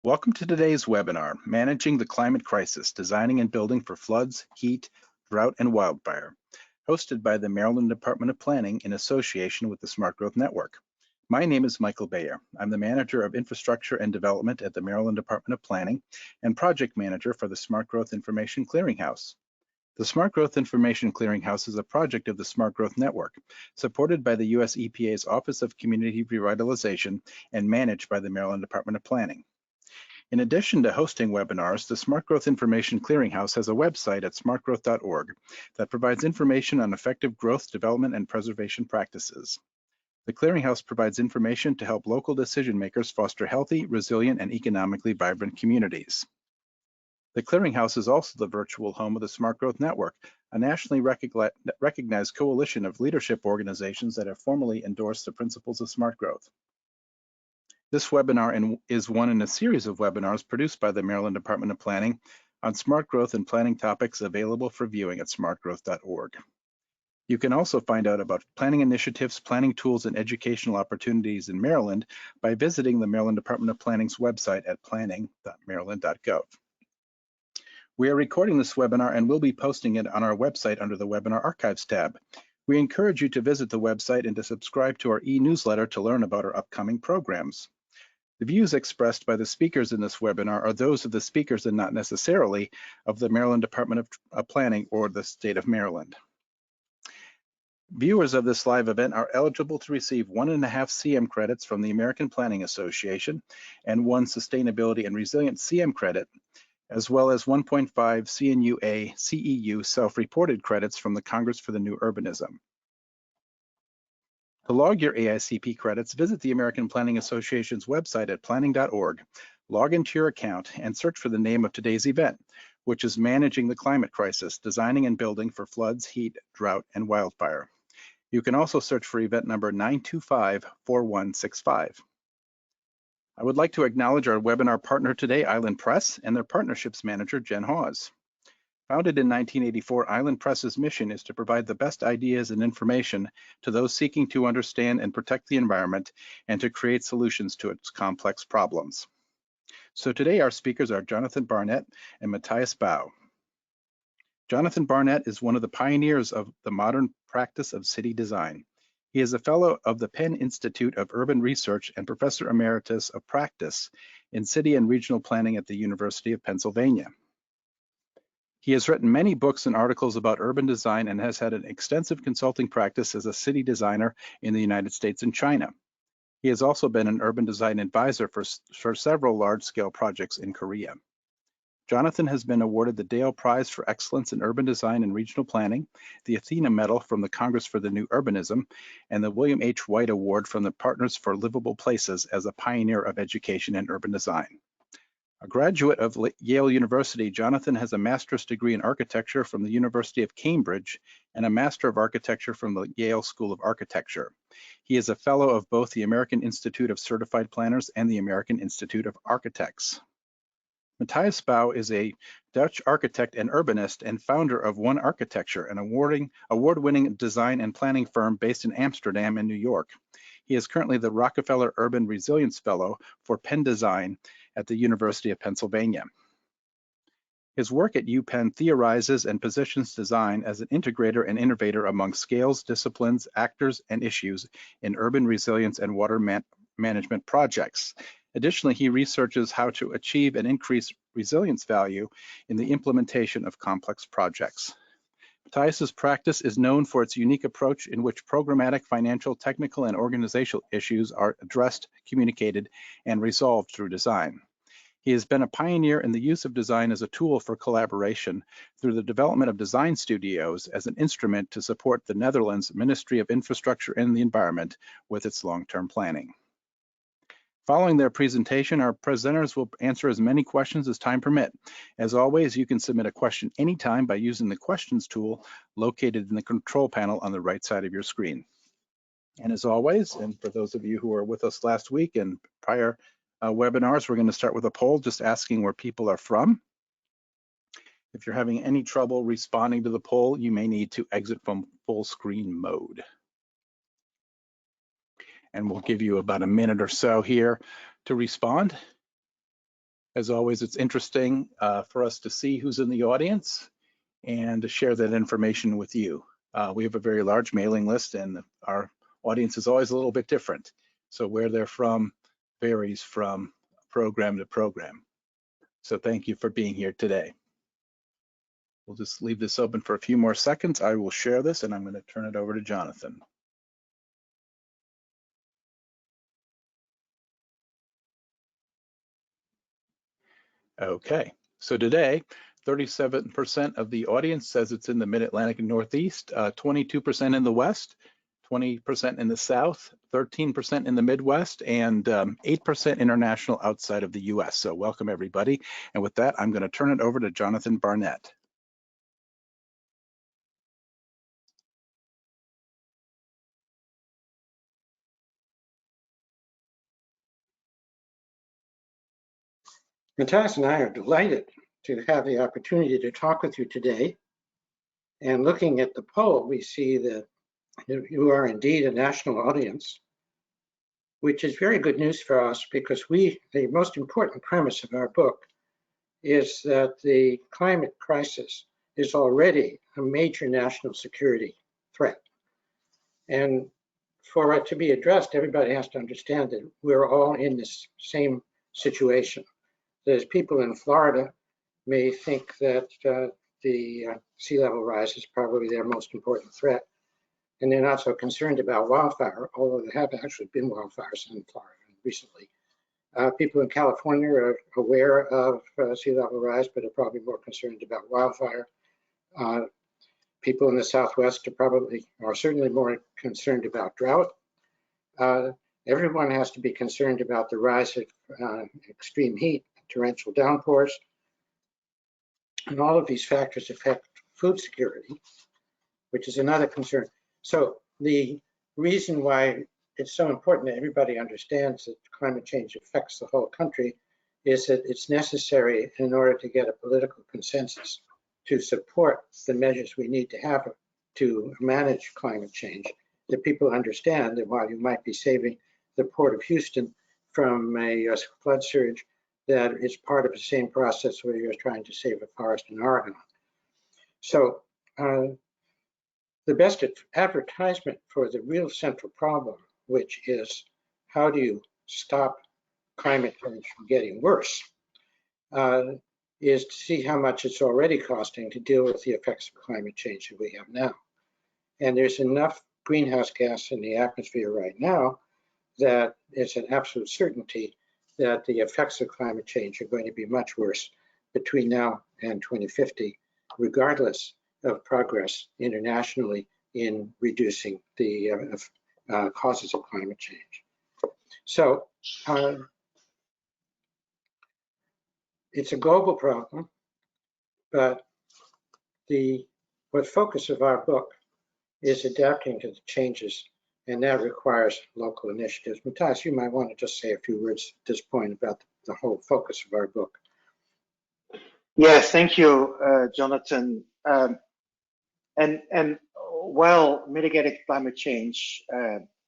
Welcome to today's webinar, Managing the Climate Crisis, Designing and Building for Floods, Heat, Drought, and Wildfire, hosted by the Maryland Department of Planning in association with the Smart Growth Network. My name is Michael Bayer. I'm the Manager of Infrastructure and Development at the Maryland Department of Planning and Project Manager for the Smart Growth Information Clearinghouse. The Smart Growth Information Clearinghouse is a project of the Smart Growth Network, supported by the US EPA's Office of Community Revitalization and managed by the Maryland Department of Planning. In addition to hosting webinars, the Smart Growth Information Clearinghouse has a website at smartgrowth.org that provides information on effective growth, development, and preservation practices. The Clearinghouse provides information to help local decision makers foster healthy, resilient, and economically vibrant communities. The Clearinghouse is also the virtual home of the Smart Growth Network, a nationally recognized coalition of leadership organizations that have formally endorsed the principles of smart growth. This webinar is one in a series of webinars produced by the Maryland Department of Planning on smart growth and planning topics available for viewing at smartgrowth.org. You can also find out about planning initiatives, planning tools, and educational opportunities in Maryland by visiting the Maryland Department of Planning's website at planning.maryland.gov. We are recording this webinar and will be posting it on our website under the Webinar Archives tab. We encourage you to visit the website and to subscribe to our e-newsletter to learn about our upcoming programs. The views expressed by the speakers in this webinar are those of the speakers and not necessarily of the Maryland Department of Planning or the state of Maryland. Viewers of this live event are eligible to receive 1.5 CM credits from the American Planning Association and 1 Sustainability and Resilience CM credit, as well as 1.5 CNUA CEU self-reported credits from the Congress for the New Urbanism. To log your AICP credits, visit the American Planning Association's website at planning.org, log into your account, and search for the name of today's event, which is Managing the Climate Crisis, Designing and Building for Floods, Heat, Drought, and Wildfire. You can also search for event number 9254165. I would like to acknowledge our webinar partner today, Island Press, and their partnerships manager, Jen Hawes. Founded in 1984, Island Press's mission is to provide the best ideas and information to those seeking to understand and protect the environment and to create solutions to its complex problems. So today our speakers are Jonathan Barnett and Matthijs Bouw. Jonathan Barnett is one of the pioneers of the modern practice of city design. He is a fellow of the Penn Institute of Urban Research and Professor Emeritus of Practice in City and Regional Planning at the University of Pennsylvania. He has written many books and articles about urban design and has had an extensive consulting practice as a city designer in the United States and China. He has also been an urban design advisor for several large-scale projects in Korea. Jonathan has been awarded the Dale Prize for Excellence in Urban Design and Regional Planning, the Athena Medal from the Congress for the New Urbanism, and the William H. White Award from the Partners for Livable Places as a pioneer of education and urban design. A graduate of Yale University, Jonathan has a master's degree in architecture from the University of Cambridge and a Master of Architecture from the Yale School of Architecture. He is a fellow of both the American Institute of Certified Planners and the American Institute of Architects. Matthijs Bouw is a Dutch architect and urbanist and founder of One Architecture, an award-winning design and planning firm based in Amsterdam and New York. He is currently the Rockefeller Urban Resilience Fellow for Penn Design at the University of Pennsylvania. His work at UPenn theorizes and positions design as an integrator and innovator among scales, disciplines, actors, and issues in urban resilience and water management projects. Additionally, he researches how to achieve and increase resilience value in the implementation of complex projects. Matthijs's practice is known for its unique approach in which programmatic, financial, technical, and organizational issues are addressed, communicated, and resolved through design. He has been a pioneer in the use of design as a tool for collaboration through the development of design studios as an instrument to support the Netherlands Ministry of Infrastructure and the Environment with its long-term planning. Following their presentation, our presenters will answer as many questions as time permit. As always, you can submit a question anytime by using the questions tool located in the control panel on the right side of your screen. And as always, and for those of you who were with us last week and prior webinars, we're going to start with a poll just asking where people are from. If you're having any trouble responding to the poll, you may need to exit from full screen mode. And we'll give you about a minute or so here to respond. As always, it's interesting for us to see who's in the audience and to share that information with you. We have a very large mailing list, and our audience is always a little bit different. So where they're from varies from program to program. So thank you for being here today. We'll just leave this open for a few more seconds. I will share this, and I'm going to turn it over to Jonathan. Okay, so today, 37% of the audience says it's in the Mid-Atlantic and Northeast, 22% in the West, 20% in the South, 13% in the Midwest, and 8% international outside of the US. So welcome everybody. And with that, I'm going to turn it over to Jonathan Barnett. Matthijs and I are delighted to have the opportunity to talk with you today. And looking at the poll, we see that you are indeed a national audience, which is very good news for us because the most important premise of our book is that the climate crisis is already a major national security threat. And for it to be addressed, everybody has to understand that we're all in this same situation. There's people in Florida may think that the sea level rise is probably their most important threat, and they're not so concerned about wildfire, although there have actually been wildfires in Florida recently. People in California are aware of sea level rise, but are probably more concerned about wildfire. People in the Southwest are certainly more concerned about drought. Everyone has to be concerned about the rise of extreme heat, torrential downpours, and all of these factors affect food security, which is another concern. So the reason why it's so important that everybody understands that climate change affects the whole country is that it's necessary in order to get a political consensus to support the measures we need to have to manage climate change, that people understand that while you might be saving the Port of Houston from a flood surge, that it's part of the same process where you're trying to save a forest in Oregon. So the best advertisement for the real central problem, which is how do you stop climate change from getting worse, is to see how much it's already costing to deal with the effects of climate change that we have now. And there's enough greenhouse gas in the atmosphere right now that it's an absolute certainty that the effects of climate change are going to be much worse between now and 2050, regardless of progress internationally in reducing the causes of climate change. So it's a global problem, but what focus of our book is adapting to the changes, and that requires local initiatives. Matthijs, you might want to just say a few words at this point about the whole focus of our book. Yes, thank you, Jonathan. And while mitigating climate change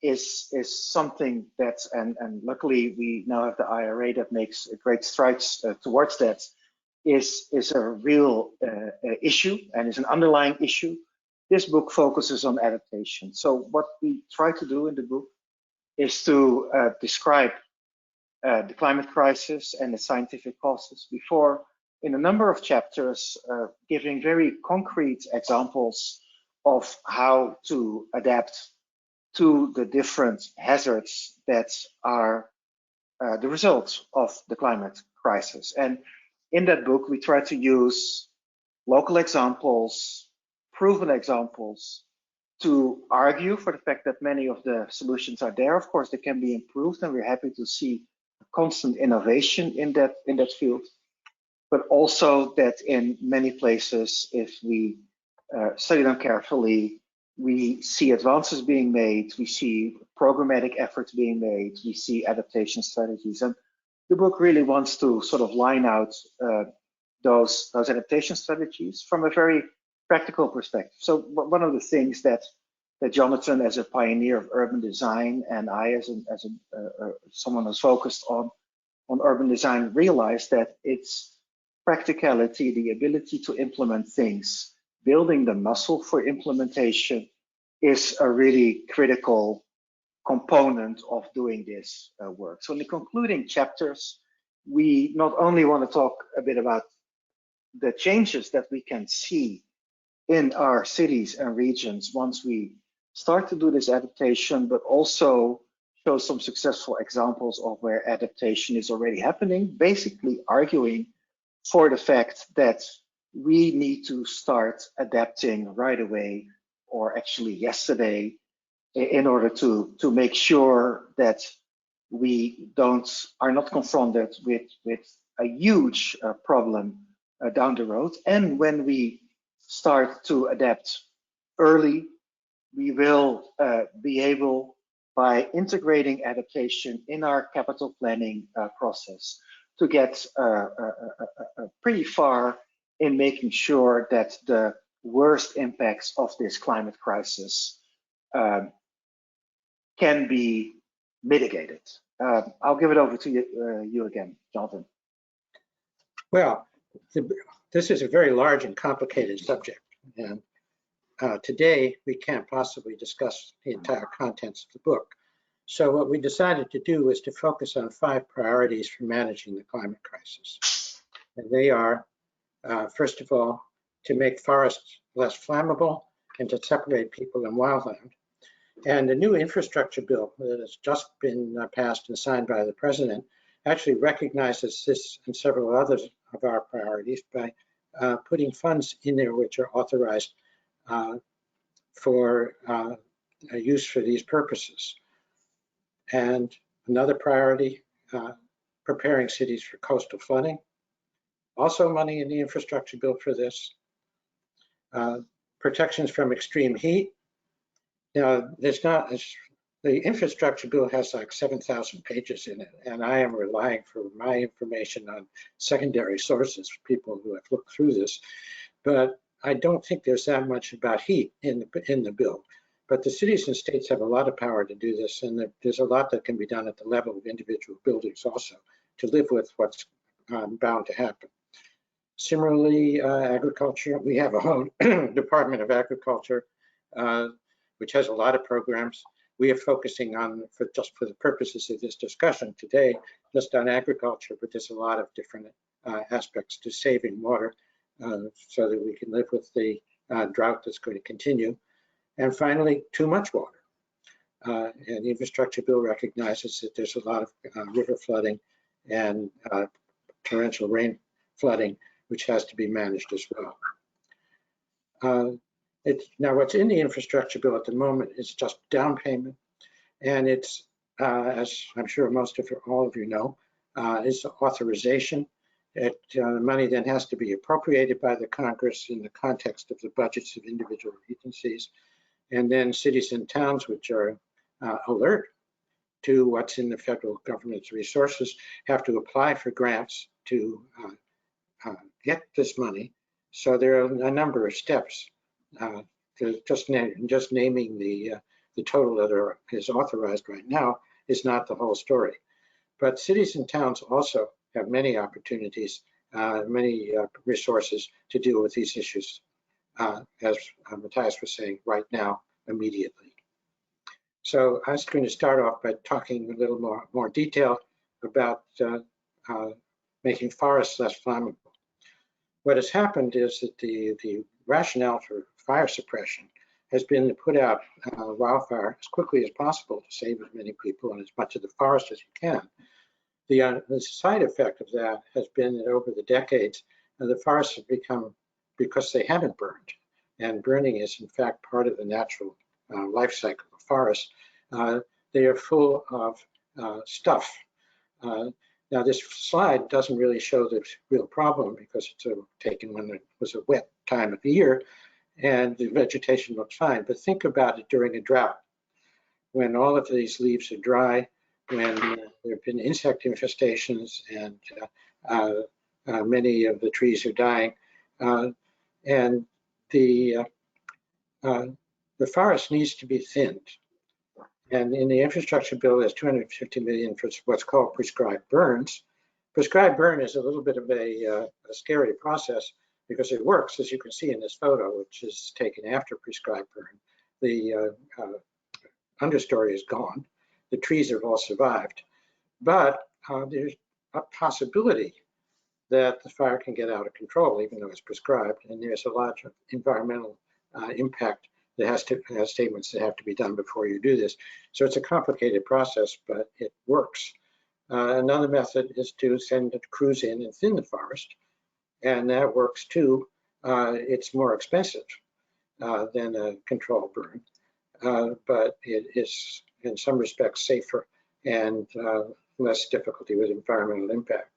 is something that, and luckily we now have the IRA that makes great strides towards that, is a real issue and is an underlying issue. This book focuses on adaptation. So what we try to do in the book is to describe the climate crisis and the scientific causes before, in a number of chapters, giving very concrete examples of how to adapt to the different hazards that are the result of the climate crisis. And in that book, we try to use local examples, proven examples, to argue for the fact that many of the solutions are there. Of course, they can be improved, and we're happy to see constant innovation in that field. But also that in many places, if we study them carefully, we see advances being made, we see programmatic efforts being made, we see adaptation strategies. And the book really wants to sort of line out those adaptation strategies from a very practical perspective. So one of the things that Jonathan, as a pioneer of urban design, and I, as someone who's focused on on urban design realize that it's practicality, the ability to implement things, building the muscle for implementation is a really critical component of doing this work. So in the concluding chapters, we not only want to talk a bit about the changes that we can see in our cities and regions once we start to do this adaptation, but also show some successful examples of where adaptation is already happening, basically arguing for the fact that we need to start adapting right away, or actually yesterday, in order to make sure that we are not confronted with a huge problem down the road. And when we start to adapt early, we will be able, by integrating adaptation in our capital planning process, to get pretty far in making sure that the worst impacts of this climate crisis can be mitigated. I'll give it over to you again, Jonathan. Well, this is a very large and complicated subject, and today we can't possibly discuss the entire contents of the book. So what we decided to do was to focus on 5 priorities for managing the climate crisis. And they are, first of all, to make forests less flammable and to separate people and wildland. And the new infrastructure bill that has just been passed and signed by the president actually recognizes this and several others of our priorities by putting funds in there which are authorized for use for these purposes. And another priority, preparing cities for coastal flooding. Also money in the infrastructure bill for this. Protections from extreme heat. Now, the infrastructure bill has like 7,000 pages in it, and I am relying for my information on secondary sources, people who have looked through this. But I don't think there's that much about heat in the bill. But the cities and states have a lot of power to do this, and there's a lot that can be done at the level of individual buildings also to live with what's bound to happen. Similarly, agriculture, we have a whole Department of Agriculture, which has a lot of programs. We are focusing on, just for the purposes of this discussion today, just on agriculture, but there's a lot of different aspects to saving water so that we can live with the drought that's going to continue. And finally, too much water. And the infrastructure bill recognizes that there's a lot of river flooding and torrential rain flooding, which has to be managed as well. Now, what's in the infrastructure bill at the moment is just down payment, and it's, as I'm sure all of you know, is authorization. Money then has to be appropriated by the Congress in the context of the budgets of individual agencies, and then cities and towns, which are alert to what's in the federal government's resources, have to apply for grants to get this money. So there are a number of steps. Just naming the total that is authorized right now is not the whole story. But cities and towns also have many opportunities, many resources to deal with these issues, as Matthijs was saying, right now, immediately. So I was going to start off by talking a little more detail about making forests less flammable. What has happened is that the rationale for fire suppression has been to put out wildfire as quickly as possible to save as many people and as much of the forest as you can. The side effect of that has been that over the decades, the forests have become, because they haven't burned, and burning is in fact part of the natural life cycle of forests, they are full of stuff. Now, this slide doesn't really show the real problem because it's taken when it was a wet time of the year and the vegetation looks fine. But think about it during a drought, when all of these leaves are dry, when there have been insect infestations and many of the trees are dying, and the forest needs to be thinned. And in the infrastructure bill, there's $250 million for what's called prescribed burns, Prescribed burn is a little bit of a scary process because it works, as you can see in this photo, which is taken after prescribed burn. The understory is gone. The trees have all survived. But there's a possibility that the fire can get out of control, even though it's prescribed. And there's a lot of environmental impact that has statements that have to be done before you do this. So it's a complicated process, but it works. Another method is to send crews in and thin the forest, and that works too. It's more expensive than a controlled burn, but it is in some respects safer and less difficulty with environmental impact.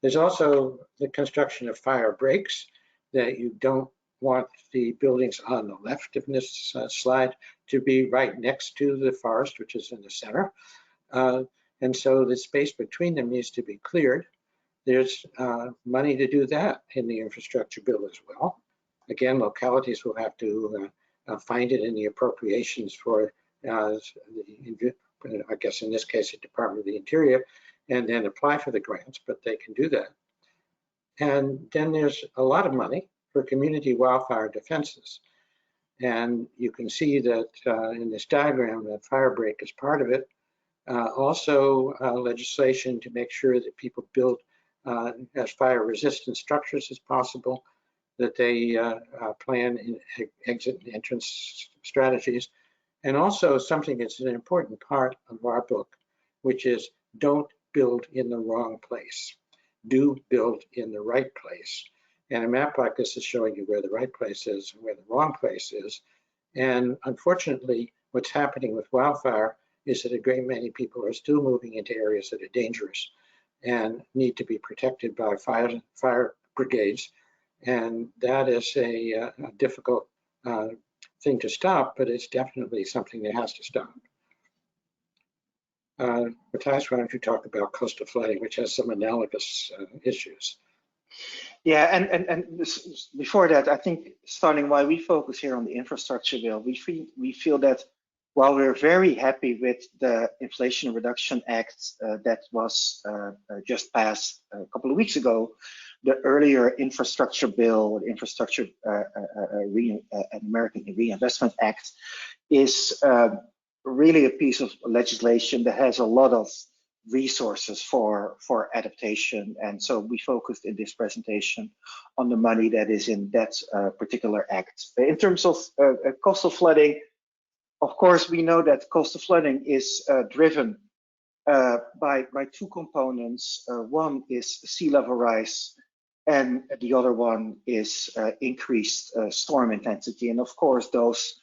There's also the construction of fire breaks that you don't want the buildings on the left of this slide to be right next to the forest, which is in the center. And so the space between them needs to be cleared. There's money to do that in the infrastructure bill as well. Again, localities will have to find it in the appropriations for, I guess in this case, the Department of the Interior, and then apply for the grants, but they can do that. And then there's a lot of money for community wildfire defenses. And you can see that in this diagram that fire break is part of it. Also legislation to make sure that people build as fire resistant structures as possible, that they plan in exit and entrance strategies. And also something that's an important part of our book, which is don't build in the wrong place. Do build in the right place. And a map like this is showing you where the right place is and where the wrong place is. And unfortunately, what's happening with wildfire is that a great many people are still moving into areas that are dangerous and need to be protected by fire brigades. And that is a difficult thing to stop, but it's definitely something that has to stop. Matthijs, why don't you talk about coastal flooding, which has some analogous issues? Yeah, and this, before that, I think starting why we focus here on the infrastructure bill, we feel that while we're very happy with the Inflation Reduction Act that was just passed a couple of weeks ago, the earlier infrastructure bill, the Infrastructure American Reinvestment Act, is really a piece of legislation that has a lot of resources for adaptation. And so we focused in this presentation on the money that is in that particular act. In terms of coastal flooding, of course, we know that coastal flooding is driven by two components. One is sea level rise, and the other one is increased storm intensity. And of course, those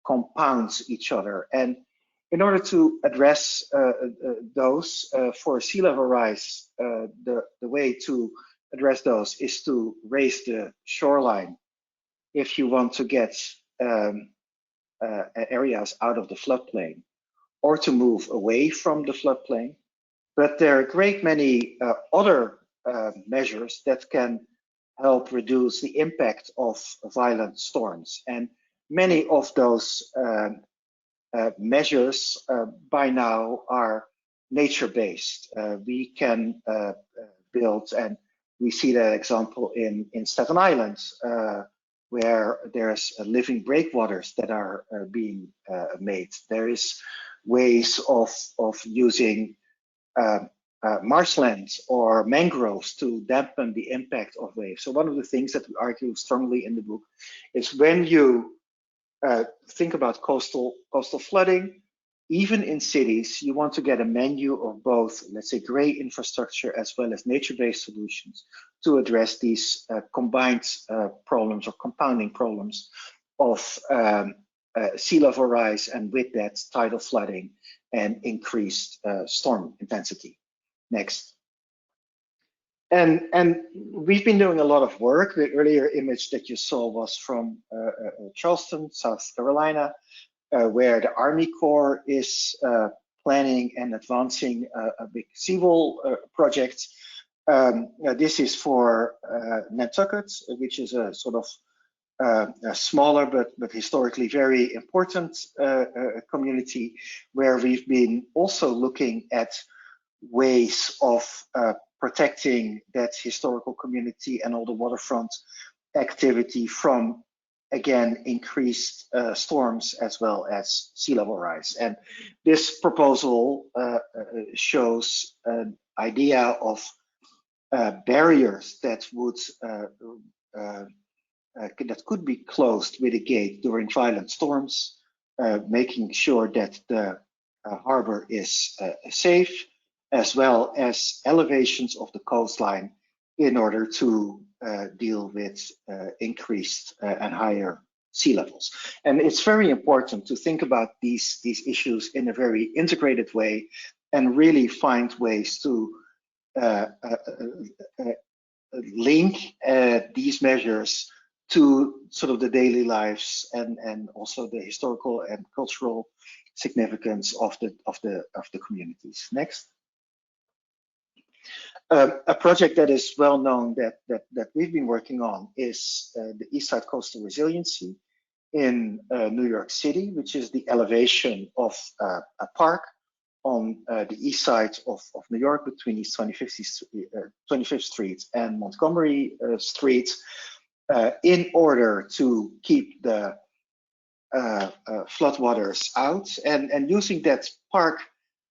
compound each other. And in order to address those for sea level rise, the way to address those is to raise the shoreline if you want to get areas out of the floodplain, or to move away from the floodplain. But there are a great many other measures that can help reduce the impact of violent storms. And many of those measures by now are nature-based. We can build, and we see that example in Staten Island, where there's living breakwaters that are being made. There is ways of using marshlands or mangroves to dampen the impact of waves. So one of the things that we argue strongly in the book is when you think about coastal flooding, even in cities, you want to get a menu of both, let's say, gray infrastructure as well as nature-based solutions to address these combined problems or compounding problems of sea level rise, and with that, tidal flooding and increased storm intensity. Next. And we've been doing a lot of work. The earlier image that you saw was from Charleston, South Carolina, where the Army Corps is planning and advancing a big seawall project. This is for Nantucket, which is a sort of a smaller but historically very important community, where we've been also looking at ways of protecting that historical community and all the waterfront activity from, again, increased storms as well as sea level rise. And this proposal shows an idea of barriers that would that could be closed with a gate during violent storms, making sure that the harbor is safe, as well as elevations of the coastline in order to deal with increased and higher sea levels. And it's very important to think about these issues in a very integrated way and really find ways to link these measures to sort of the daily lives and also the historical and cultural significance of the communities. Next. A project that is well known that we've been working on is the East Side Coastal Resiliency in New York City, which is the elevation of a park on the east side of New York between East 25th Street and Montgomery Street, in order to keep the floodwaters out. And using that park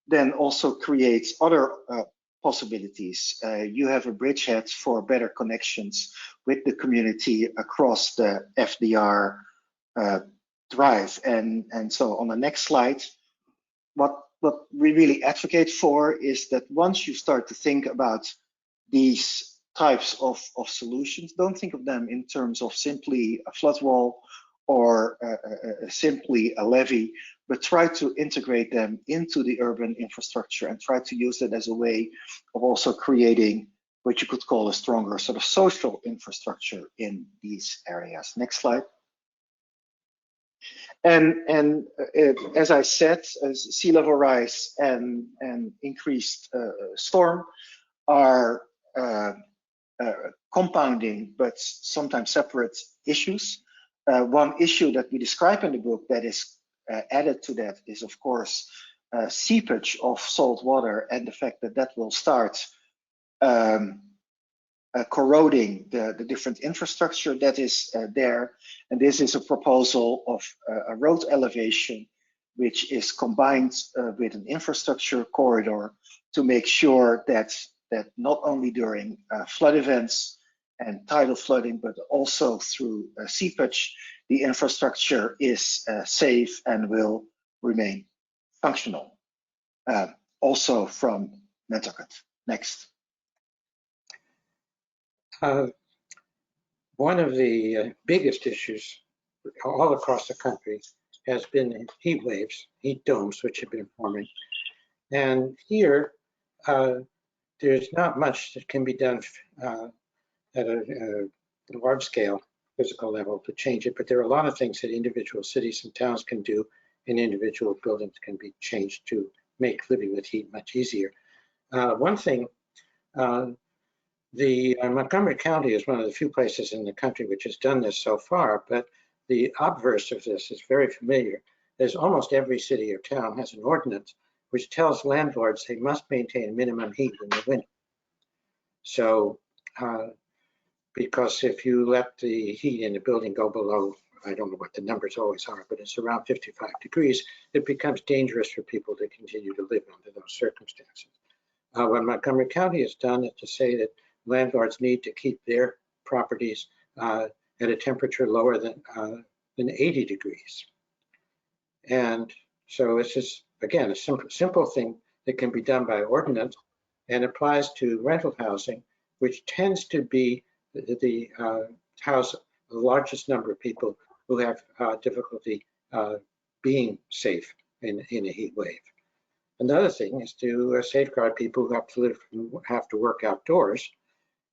then also creates other possibilities. You have a bridgehead for better connections with the community across the FDR drive. And so on the next slide, what we really advocate for is that once you start to think about these types of solutions, don't think of them in terms of simply a flood wall or simply a levee, but try to integrate them into the urban infrastructure and try to use it as a way of also creating what you could call a stronger sort of social infrastructure in these areas. Next slide. And as I said, sea level rise and increased storm are compounding but sometimes separate issues. One issue that we describe in the book that is added to that is, of course, seepage of salt water and the fact that that will start corroding the different infrastructure that is there. And this is a proposal of a road elevation, which is combined with an infrastructure corridor to make sure that not only during flood events and tidal flooding, but also through seepage, the infrastructure is safe and will remain functional. Also from Nantucket. Next. One of the biggest issues all across the country has been heat waves, heat domes, which have been forming. And here, there's not much that can be done at a large scale physical level to change it, but there are a lot of things that individual cities and towns can do and individual buildings can be changed to make living with heat much easier. One thing, Montgomery County is one of the few places in the country which has done this so far, but the obverse of this is very familiar. There's almost every city or town has an ordinance which tells landlords they must maintain minimum heat in the winter. So, because if you let the heat in the building go below, I don't know what the numbers always are, but it's around 55 degrees, it becomes dangerous for people to continue to live under those circumstances. What Montgomery County has done is to say that landlords need to keep their properties at a temperature lower than 80 degrees. And so this is, again, a simple thing that can be done by ordinance and applies to rental housing, which tends to be the house the largest number of people who have difficulty being safe in a heat wave. Another thing is to safeguard people who have to work outdoors.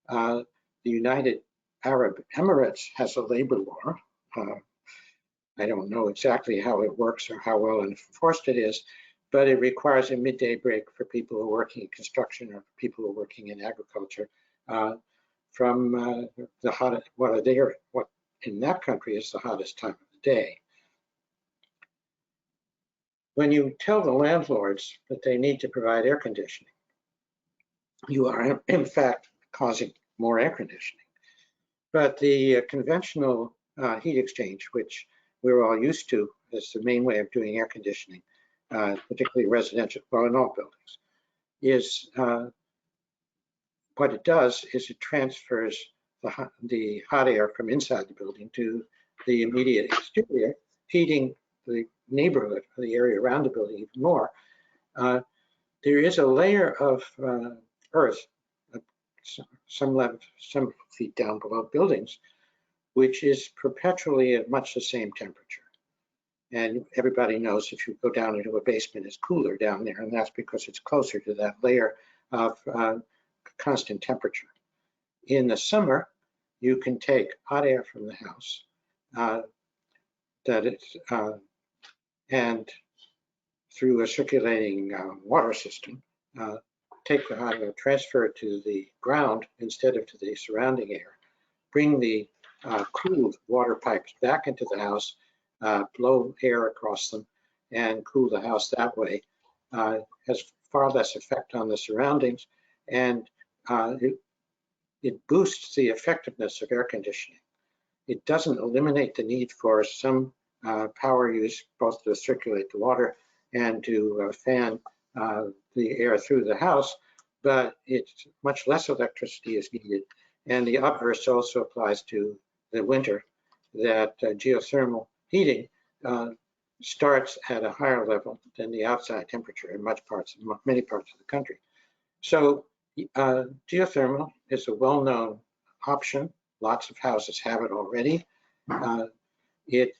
The United Arab Emirates has a labor law. I don't know exactly how it works or how well enforced it is, but it requires a midday break for people who are working in construction or people who are working in agriculture from the hottest, what in that country is the hottest time of the day. When you tell the landlords that they need to provide air conditioning, you are in fact causing more air conditioning. But the conventional heat exchange, which we're all used to as the main way of doing air conditioning, particularly residential, well, in all buildings, is what it does is it transfers the hot air from inside the building to the immediate exterior, heating the neighborhood, the area around the building even more. There is a layer of earth, some feet down below buildings, which is perpetually at much the same temperature. And everybody knows if you go down into a basement, it's cooler down there, and that's because it's closer to that layer of constant temperature. In the summer, you can take hot air from the house and through a circulating water system, take the hot air, transfer it to the ground instead of to the surrounding air, bring the cooled water pipes back into the house, blow air across them, and cool the house that way. Has far less effect on the surroundings, and it boosts the effectiveness of air conditioning. It doesn't eliminate the need for some power use, both to circulate the water and to fan the air through the house, but it's much less electricity is needed. And the obverse also applies to the winter, that geothermal heating starts at a higher level than the outside temperature in many parts of the country. So geothermal is a well-known option. Lots of houses have it already. It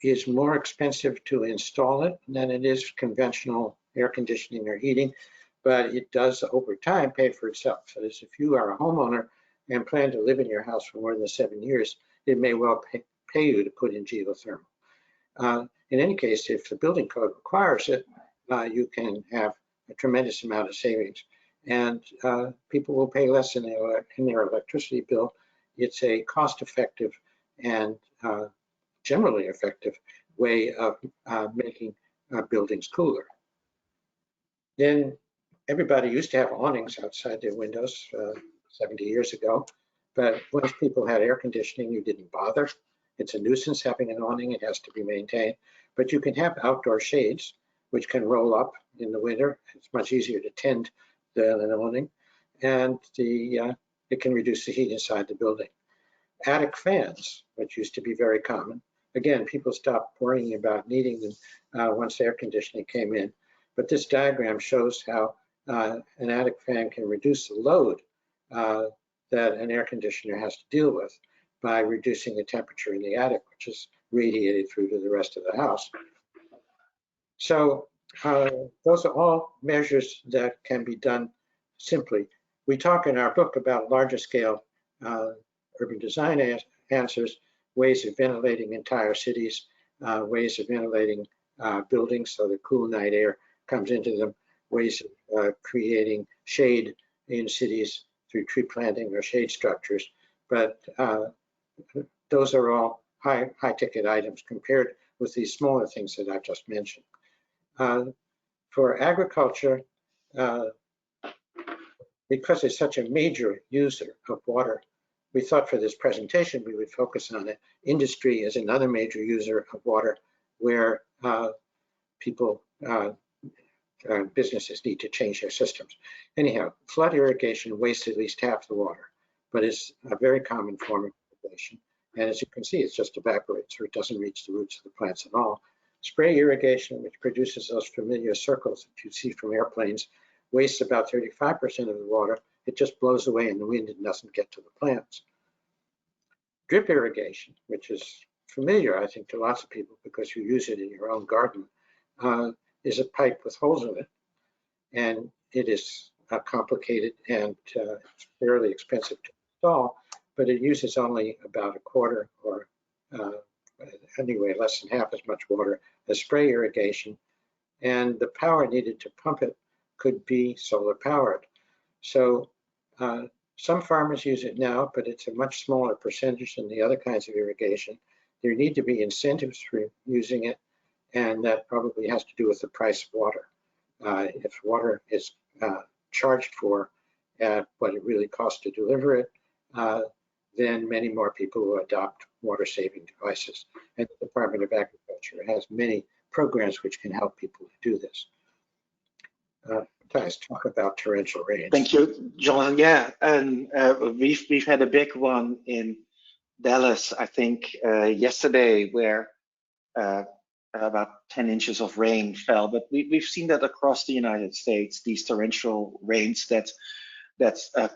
is more expensive to install it than it is conventional air conditioning or heating, but it does over time pay for itself. So if you are a homeowner and plan to live in your house for more than 7 years, it may well pay you to put in geothermal. In any case, if the building code requires it, you can have a tremendous amount of savings, and people will pay less in their electricity bill. It's a cost-effective and generally effective way of making buildings cooler. Then everybody used to have awnings outside their windows 70 years ago, but once people had air conditioning, you didn't bother. It's a nuisance having an awning. It has to be maintained, but you can have outdoor shades which can roll up in the winter. It's much easier to tend than an awning, and it can reduce the heat inside the building. Attic fans, which used to be very common. Again, people stopped worrying about needing them once air conditioning came in. But this diagram shows how an attic fan can reduce the load that an air conditioner has to deal with by reducing the temperature in the attic, which is radiated through to the rest of the house. So those are all measures that can be done simply. We talk in our book about larger scale urban design answers, ways of ventilating entire cities, ways of ventilating buildings so that cool night air comes into them, ways of creating shade in cities through tree planting or shade structures. But those are all high ticket items compared with these smaller things that I've just mentioned. For agriculture, because it's such a major user of water, we thought for this presentation we would focus on it. Industry is another major user of water where people, businesses need to change their systems. Anyhow, flood irrigation wastes at least half the water, but it's a very common form of irrigation. And as you can see, it just evaporates or it doesn't reach the roots of the plants at all. Spray irrigation, which produces those familiar circles that you see from airplanes, wastes about 35% of the water. It just blows away in the wind and doesn't get to the plants. Drip irrigation, which is familiar, I think, to lots of people because you use it in your own garden, is a pipe with holes in it. And it is complicated and fairly expensive to install, but it uses only about a quarter or anyway, less than half as much water as spray irrigation. And the power needed to pump it could be solar powered. So some farmers use it now, but it's a much smaller percentage than the other kinds of irrigation. There need to be incentives for using it, and that probably has to do with the price of water. If water is charged for at what it really costs to deliver it, then many more people will adopt water-saving devices. And the Department of Agriculture has many programs which can help people do this. Matthijs, talk about torrential rains. Thank you, Jonathan. Yeah, and we've had a big one in Dallas, I think, yesterday, where about 10 inches of rain fell. But we've seen that across the United States, these torrential rains that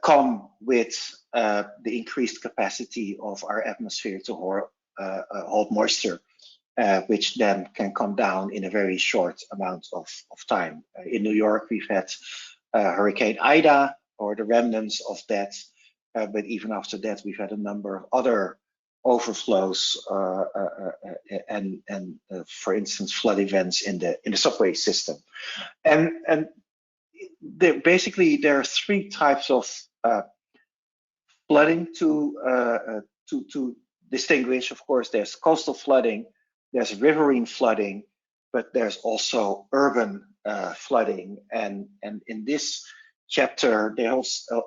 come with the increased capacity of our atmosphere to hold moisture, which then can come down in a very short amount of time. In New York, we've had Hurricane Ida, or the remnants of that, but even after that, we've had a number of other overflows and for instance, flood events in the subway system. And basically, there are three types of flooding to distinguish. Of course, there's coastal flooding, there's riverine flooding, but there's also urban flooding. And in this chapter, they're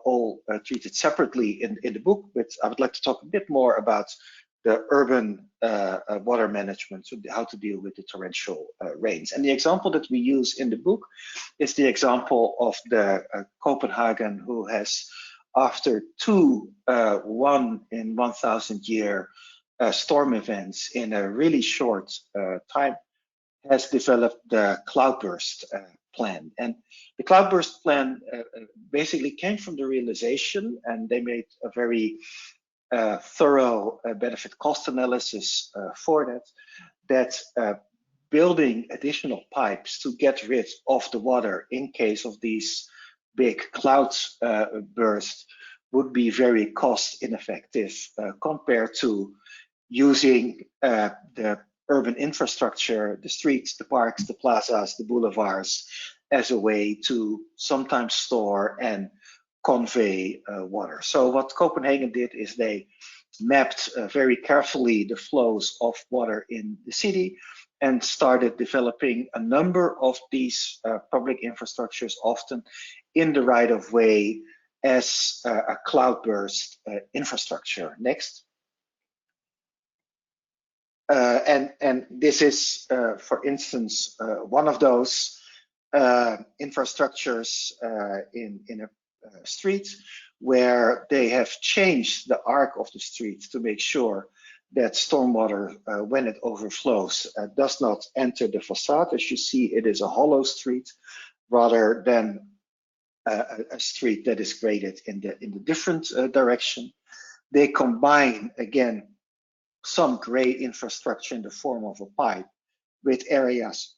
all treated separately in the book, but I would like to talk a bit more about the urban water management, so how to deal with the torrential rains. And the example that we use in the book is the example of the Copenhagen, who has, after two 1 in 1,000 year storm events in a really short time, has developed the cloudburst plan. And the cloudburst plan basically came from the realization, and they made a very thorough benefit cost analysis for that building additional pipes to get rid of the water in case of these big clouds burst would be very cost ineffective compared to using the urban infrastructure, the streets, the parks, the plazas, the boulevards, as a way to sometimes store and convey water. So what Copenhagen did is they mapped very carefully the flows of water in the city and started developing a number of these public infrastructures, often in the right of way, as a cloudburst infrastructure. Next. And this is, for instance, one of those infrastructures in a street where they have changed the arc of the street to make sure that stormwater, when it overflows, does not enter the facade. As you see, it is a hollow street rather than a street that is graded in the different direction. They combine, again, some gray infrastructure in the form of a pipe with areas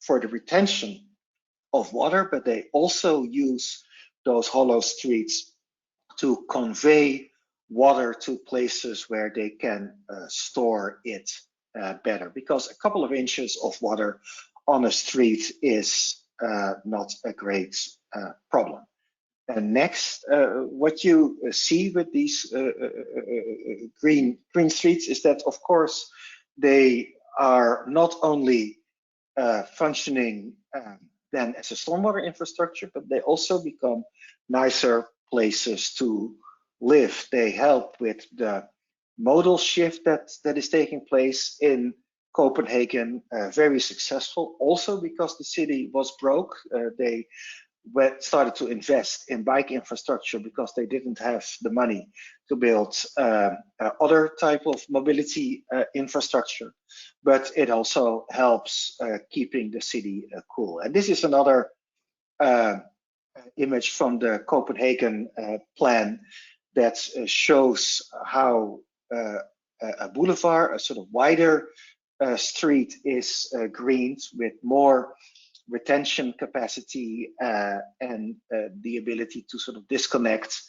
for the retention of water, but they also use those hollow streets to convey water to places where they can store it better, because a couple of inches of water on a street is not a great problem. And next, what you see with these green streets is that, of course, they are not only functioning then as a stormwater infrastructure, but they also become nicer places to live. They help with the modal shift that is taking place in Copenhagen, very successful, also because the city was broke. They started to invest in bike infrastructure because they didn't have the money to build other type of mobility infrastructure, but it also helps keeping the city cool. And this is another image from the Copenhagen plan that shows how a boulevard, a sort of wider street, is greened with more retention capacity and the ability to sort of disconnect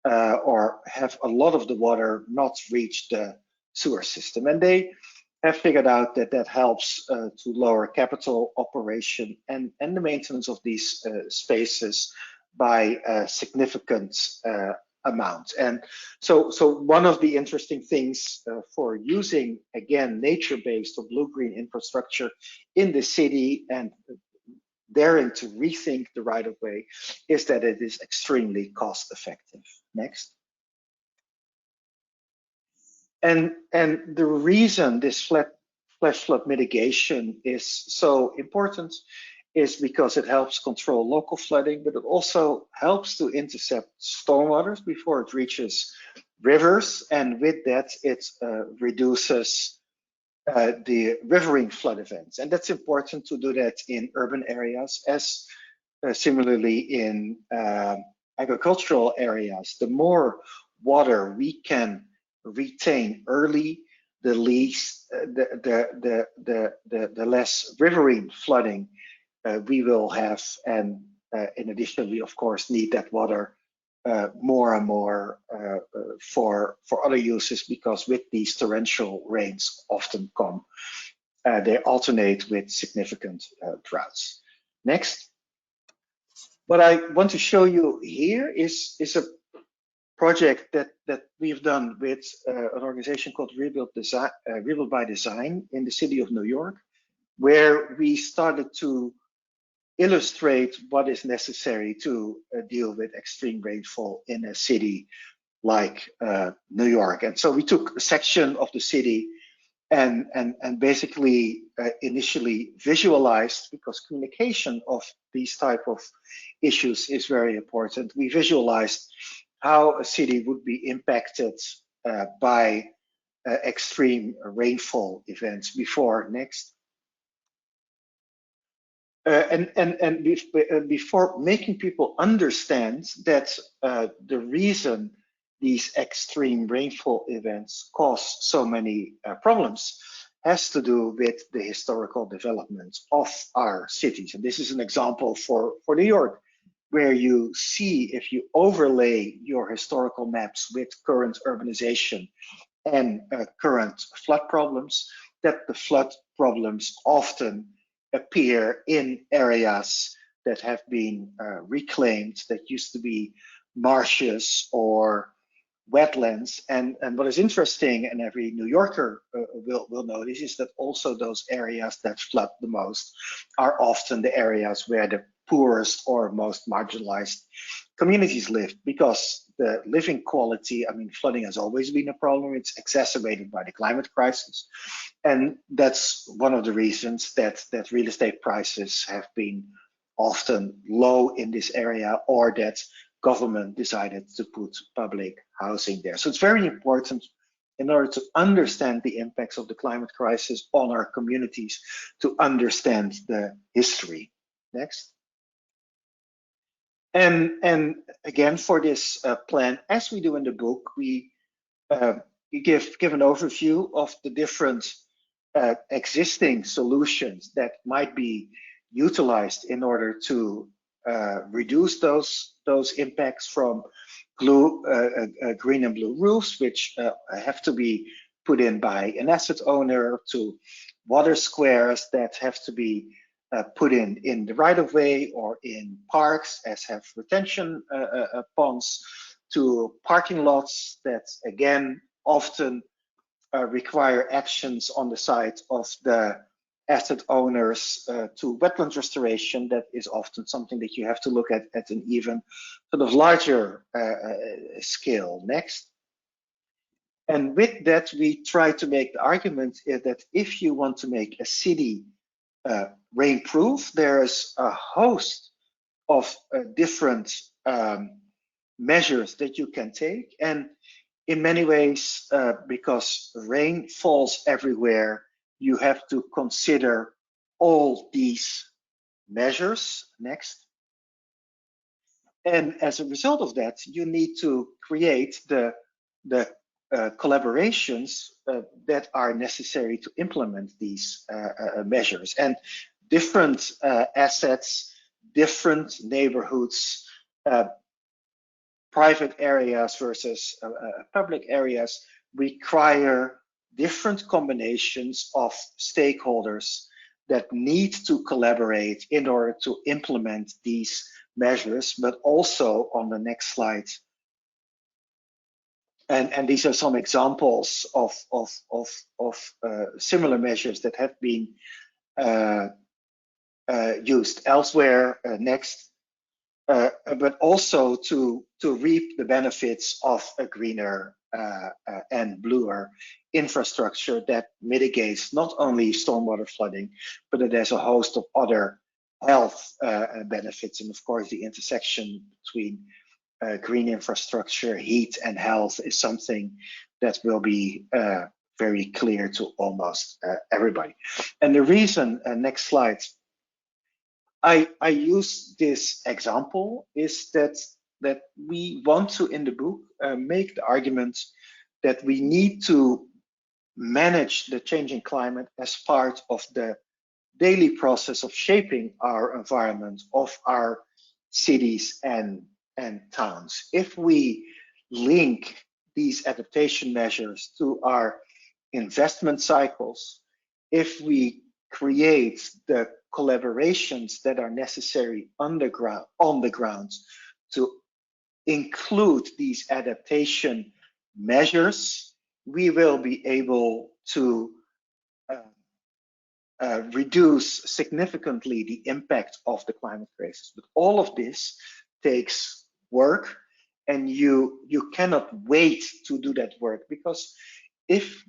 or have a lot of the water not reach the sewer system. And they have figured out that that helps to lower capital operation and the maintenance of these spaces by a significant amount. And so one of the interesting things for using, again, nature-based or blue-green infrastructure in the city and daring to rethink the right-of-way is that it is extremely cost-effective. Next. And the reason this flash flood mitigation is so important is because it helps control local flooding, but it also helps to intercept stormwaters before it reaches rivers, and with that it reduces the riverine flood events. And that's important to do that in urban areas as similarly in agricultural areas. The more water we can retain early, the less riverine flooding we will have. And in addition, we of course need that water more and more for other uses, because with these torrential rains often come, they alternate with significant droughts. Next. What I want to show you here is a project that we've done with an organization called Rebuild by Design in the city of New York, where we started to illustrate what is necessary to deal with extreme rainfall in a city like New York. And so we took a section of the city and basically initially visualized, because communication of these type of issues is very important. We visualized how a city would be impacted by extreme rainfall events before. Next. Before making people understand that the reason these extreme rainfall events cause so many problems has to do with the historical development of our cities. And this is an example for New York, where you see, if you overlay your historical maps with current urbanization and current flood problems, that the flood problems often appear in areas that have been reclaimed, that used to be marshes or wetlands. And what is interesting, and every New Yorker will notice, is that also those areas that flood the most are often the areas where the poorest or most marginalized communities live, because the living quality, I mean, flooding has always been a problem. It's exacerbated by the climate crisis. And that's one of the reasons that real estate prices have been often low in this area, or that government decided to put public housing there. So it's very important, in order to understand the impacts of the climate crisis on our communities, to understand the history. Next. And again, for this plan, as we do in the book, we give an overview of the different existing solutions that might be utilized in order to reduce those impacts, from green and blue roofs, which have to be put in by an asset owner, to water squares that have to be put in the right-of-way or in parks, as have retention ponds, to parking lots that again often require actions on the side of the asset owners, to wetlands restoration. That is often something that you have to look at an even sort of larger scale. Next. And with that, we try to make the argument that if you want to make a city rainproof, there's a host of different measures that you can take. And in many ways, because rain falls everywhere, you have to consider all these measures. Next. And as a result of that, you need to create the collaborations that are necessary to implement these measures. And different assets, different neighborhoods, private areas versus public areas require different combinations of stakeholders that need to collaborate in order to implement these measures. But also on the next slide, and these are some examples of similar measures that have been used elsewhere next, but also to reap the benefits of a greener and bluer infrastructure that mitigates not only stormwater flooding, but that there's a host of other health benefits. And of course, the intersection between green infrastructure, heat, and health is something that will be very clear to almost everybody. And the reason, next slide, I use this example is that we want to, in the book, make the argument that we need to manage the changing climate as part of the daily process of shaping our environment, of our cities and towns. If we link these adaptation measures to our investment cycles, if we create the collaborations that are necessary on the ground to include these adaptation measures, we will be able to reduce significantly the impact of the climate crisis. But all of this takes work, and you cannot wait to do that work, because if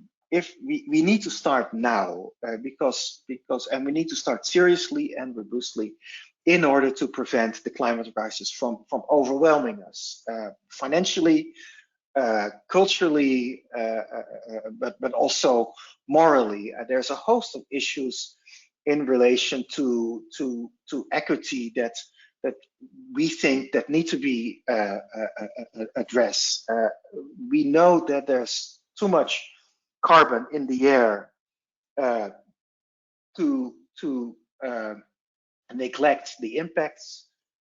we need to start now, because we need to start seriously and robustly in order to prevent the climate crisis from overwhelming us financially, culturally, but also morally. There's a host of issues in relation to equity that we think that need to be addressed. We know that there's too much carbon in the air to neglect the impacts.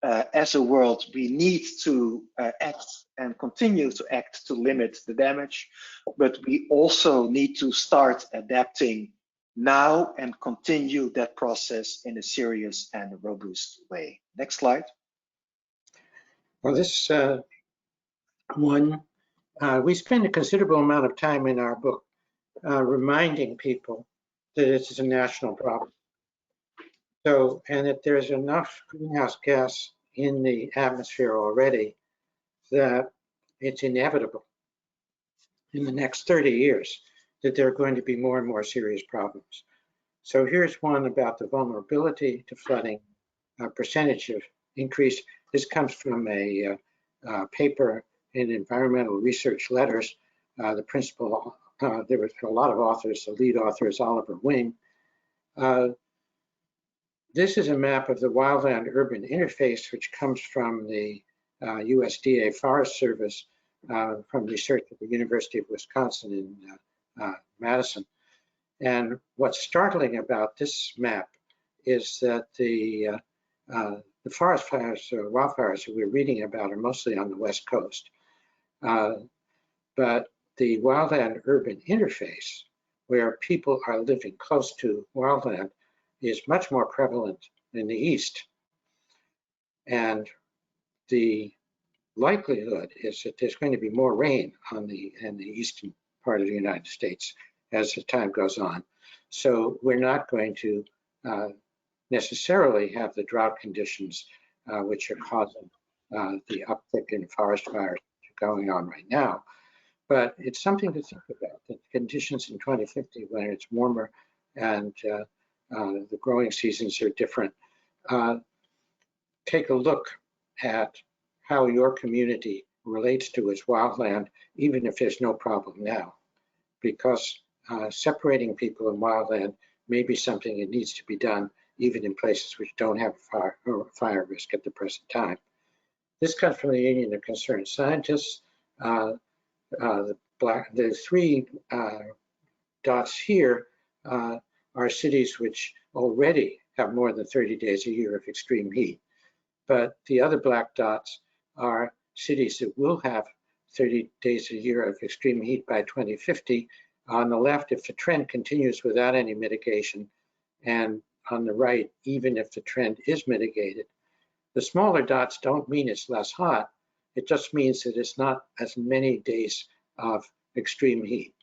As a world, we need to act and continue to act to limit the damage, but we also need to start adapting now and continue that process in a serious and robust way. Next slide. Well, this one, we spend a considerable amount of time in our book reminding people that it is a national problem. So, and that there's enough greenhouse gas in the atmosphere already that it's inevitable in the next 30 years that there are going to be more and more serious problems. So here's one about the vulnerability to flooding, percentage of increase. This comes from a paper in Environmental Research Letters. The principal, there was a lot of authors, the lead author is Oliver Wing. This is a map of the wildland-urban interface, which comes from the USDA Forest Service, from research at the University of Wisconsin in Madison. And what's startling about this map is that the forest fires, wildfires that we're reading about are mostly on the West Coast. But the wildland-urban interface, where people are living close to wildland, is much more prevalent in the East. And the likelihood is that there's going to be more rain in the eastern part of the United States as the time goes on. So we're not going to necessarily have the drought conditions which are causing the uptick in forest fires going on right now. But it's something to think about, the conditions in 2050 when it's warmer and the growing seasons are different. Take a look at how your community relates to its wildland, even if there's no problem now, because separating people in wildland may be something that needs to be done even in places which don't have fire risk at the present time. This comes from the Union of Concerned Scientists. The three dots here are cities which already have more than 30 days a year of extreme heat. But the other black dots are cities that will have 30 days a year of extreme heat by 2050. On the left, if the trend continues without any mitigation, and on the right, even if the trend is mitigated. The smaller dots don't mean it's less hot. It just means that it's not as many days of extreme heat.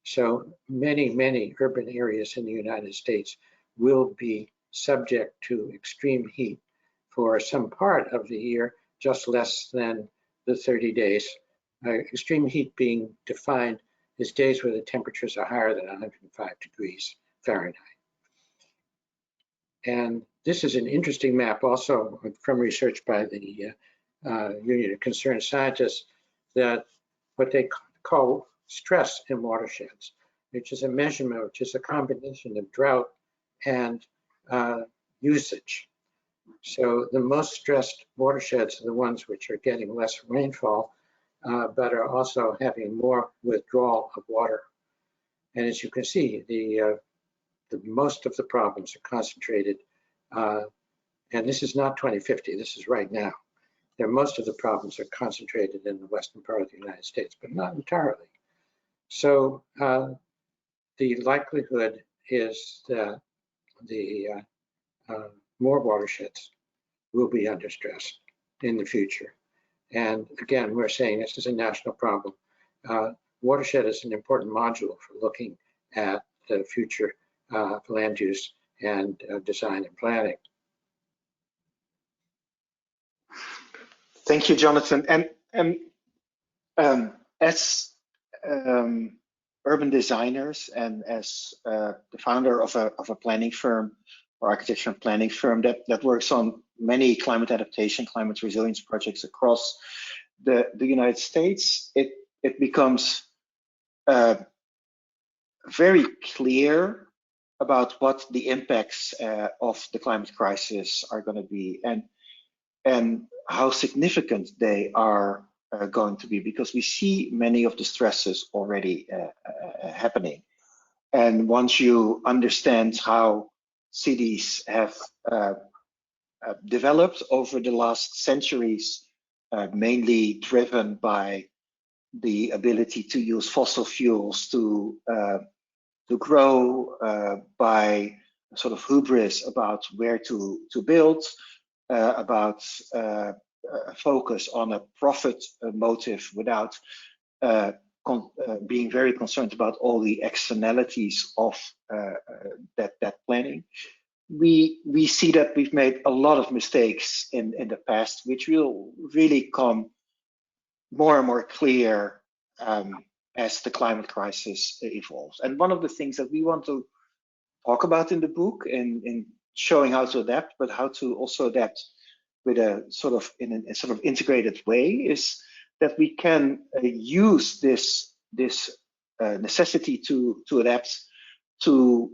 So many urban areas in the United States will be subject to extreme heat for some part of the year, just less than the 30 days. Extreme heat being defined as days where the temperatures are higher than 105 degrees Fahrenheit. And this is an interesting map also from research by the Union of Concerned Scientists, that what they call stress in watersheds, which is a measurement, which is a combination of drought and usage. So the most stressed watersheds are the ones which are getting less rainfall, but are also having more withdrawal of water. And as you can see, the most of the problems are concentrated, and this is not 2050, this is right now. Most of the problems are concentrated in the western part of the United States, but not entirely. So the likelihood is that the more watersheds will be under stress in the future. And again, we're saying this is a national problem. Watershed is an important module for looking at the future land use and design and planning. Thank you, Jonathan. And as urban designers and as the founder of a planning firm or architecture and planning firm that works on many climate adaptation, climate resilience projects across the United States, it becomes very clear about what the impacts of the climate crisis are going to be, and how significant they are going to be, because we see many of the stresses already happening. And once you understand how cities have developed over the last centuries, mainly driven by the ability to use fossil fuels to grow, by sort of hubris about where to build, about focus on a profit motive without being very concerned about all the externalities of that planning. We see that we've made a lot of mistakes in the past, which will really come more and more clear as the climate crisis evolves. And one of the things that we want to talk about in the book, in showing how to adapt, but how to also adapt with a sort of in a sort of integrated way, is that we can use this necessity to adapt to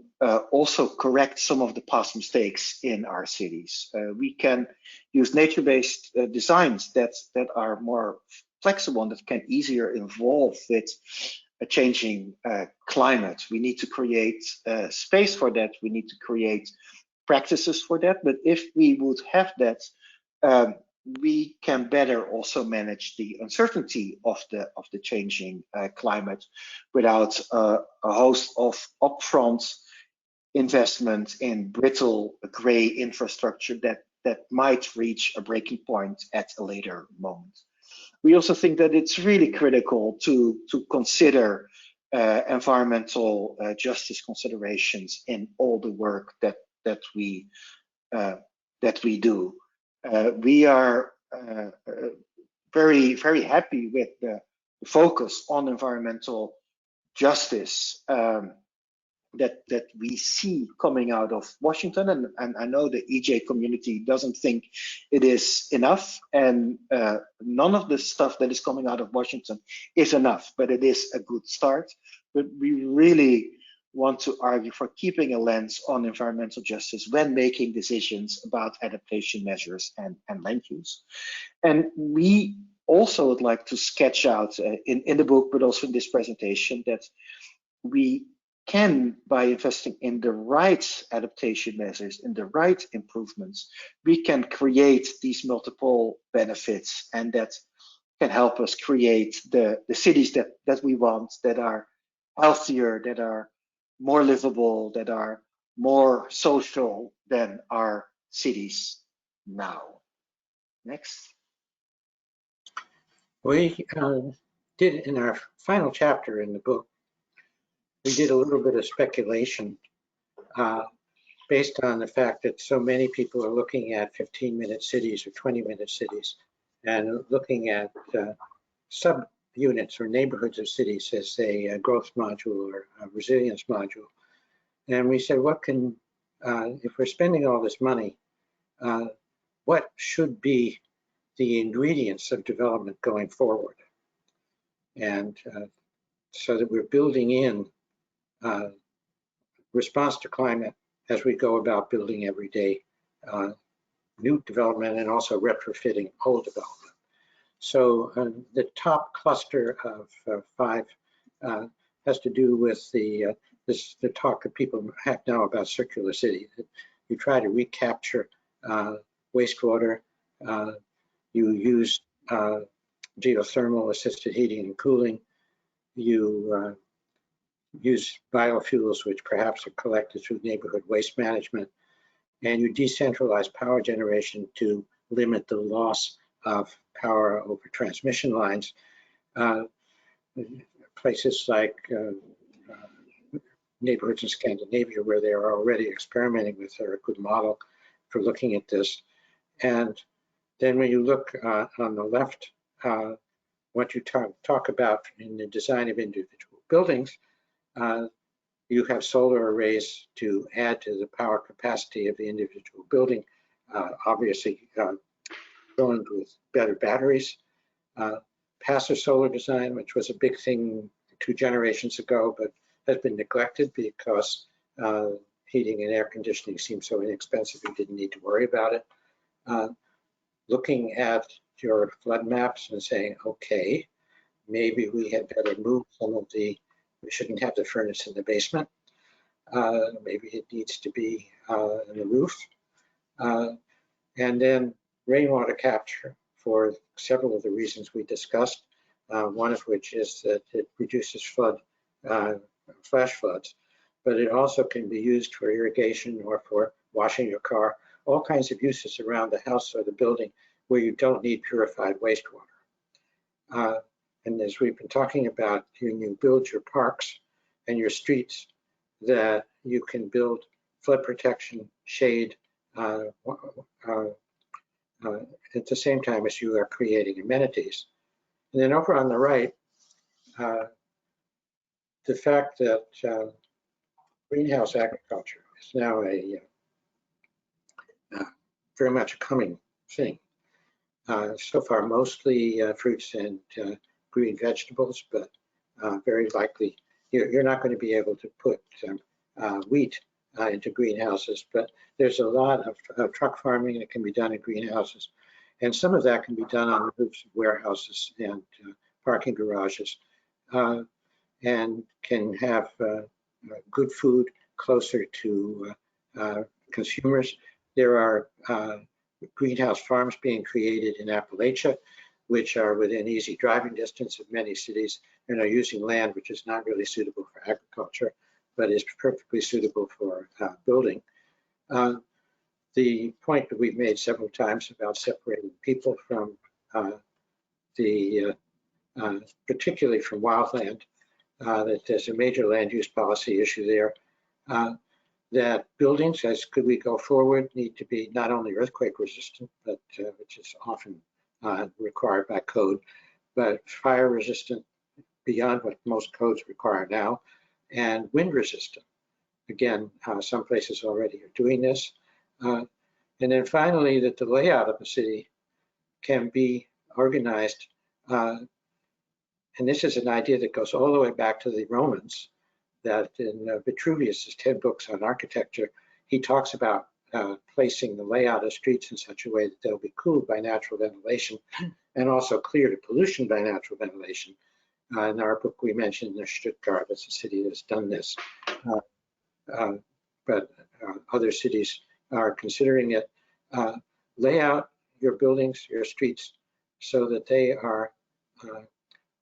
also correct some of the past mistakes in our cities. We can use nature-based designs that are more flexible and that can easier evolve with a changing climate. We need to create space for that. We need to create practices for that. But if we would have that, we can better also manage the uncertainty of the changing climate without a host of upfront investment in brittle gray infrastructure that might reach a breaking point at a later moment. We also think that it's really critical to consider environmental justice considerations in all the work that we do. We are very happy with the focus on environmental justice that we see coming out of Washington, and I know the EJ community doesn't think it is enough, and none of the stuff that is coming out of Washington is enough, but it is a good start. But we really want to argue for keeping a lens on environmental justice when making decisions about adaptation measures and land use. And we also would like to sketch out in the book, but also in this presentation, that we can, by investing in the right adaptation measures, in the right improvements, we can create these multiple benefits, and that can help us create the cities that we want, that are healthier, that are more livable, that are more social than our cities now. Next. We did, in our final chapter in the book, we did a little bit of speculation based on the fact that so many people are looking at 15-minute cities or 20-minute cities and looking at sub-units or neighborhoods of cities as a growth module or a resilience module. And we said, what can, if we're spending all this money, what should be the ingredients of development going forward? And so that we're building in response to climate as we go about building everyday new development and also retrofitting old development. So the top cluster of 5 has to do with the talk that people have now about circular city. You try to recapture wastewater, you use geothermal assisted heating and cooling, you use biofuels, which perhaps are collected through neighborhood waste management, and you decentralize power generation to limit the loss of power over transmission lines. Places like neighborhoods in Scandinavia, where they are already experimenting with, are a good model for looking at this. And then when you look on the left, what you talk about in the design of individual buildings, you have solar arrays to add to the power capacity of the individual building, obviously going with better batteries. Passive solar design, which was a big thing 2 generations ago, but has been neglected because heating and air conditioning seemed so inexpensive you didn't need to worry about it. Looking at your flood maps and saying, okay, maybe we had better move some of the, we shouldn't have the furnace in the basement. Maybe it needs to be in the roof. And then rainwater capture for several of the reasons we discussed, one of which is that it reduces flash floods, but it also can be used for irrigation or for washing your car, all kinds of uses around the house or the building where you don't need purified wastewater. And as we've been talking about, when you build your parks and your streets, that you can build flood protection, shade, at the same time as you are creating amenities. And then over on the right, the fact that greenhouse agriculture is now a very much a coming thing. So far, mostly fruits and green vegetables, but very likely you're not going to be able to put wheat into greenhouses, but there's a lot of truck farming that can be done in greenhouses. And some of that can be done on the roofs of warehouses and parking garages, and can have good food closer to consumers. There are greenhouse farms being created in Appalachia, which are within easy driving distance of many cities and are using land which is not really suitable for agriculture, but is perfectly suitable for building. The point that we've made several times about separating people from particularly from wildland, that there's a major land use policy issue there. That buildings, as could we go forward, need to be not only earthquake resistant, but which is often required by code, but fire resistant beyond what most codes require now, and wind resistant. Again, some places already are doing this. And then finally, that the layout of the city can be organized. And this is an idea that goes all the way back to the Romans, that in Vitruvius's 10 books on architecture, he talks about placing the layout of streets in such a way that they'll be cooled by natural ventilation and also cleared of pollution by natural ventilation. In our book, we mentioned Stuttgart as a city that's done this, but other cities are considering it. Lay out your buildings, your streets, so that they are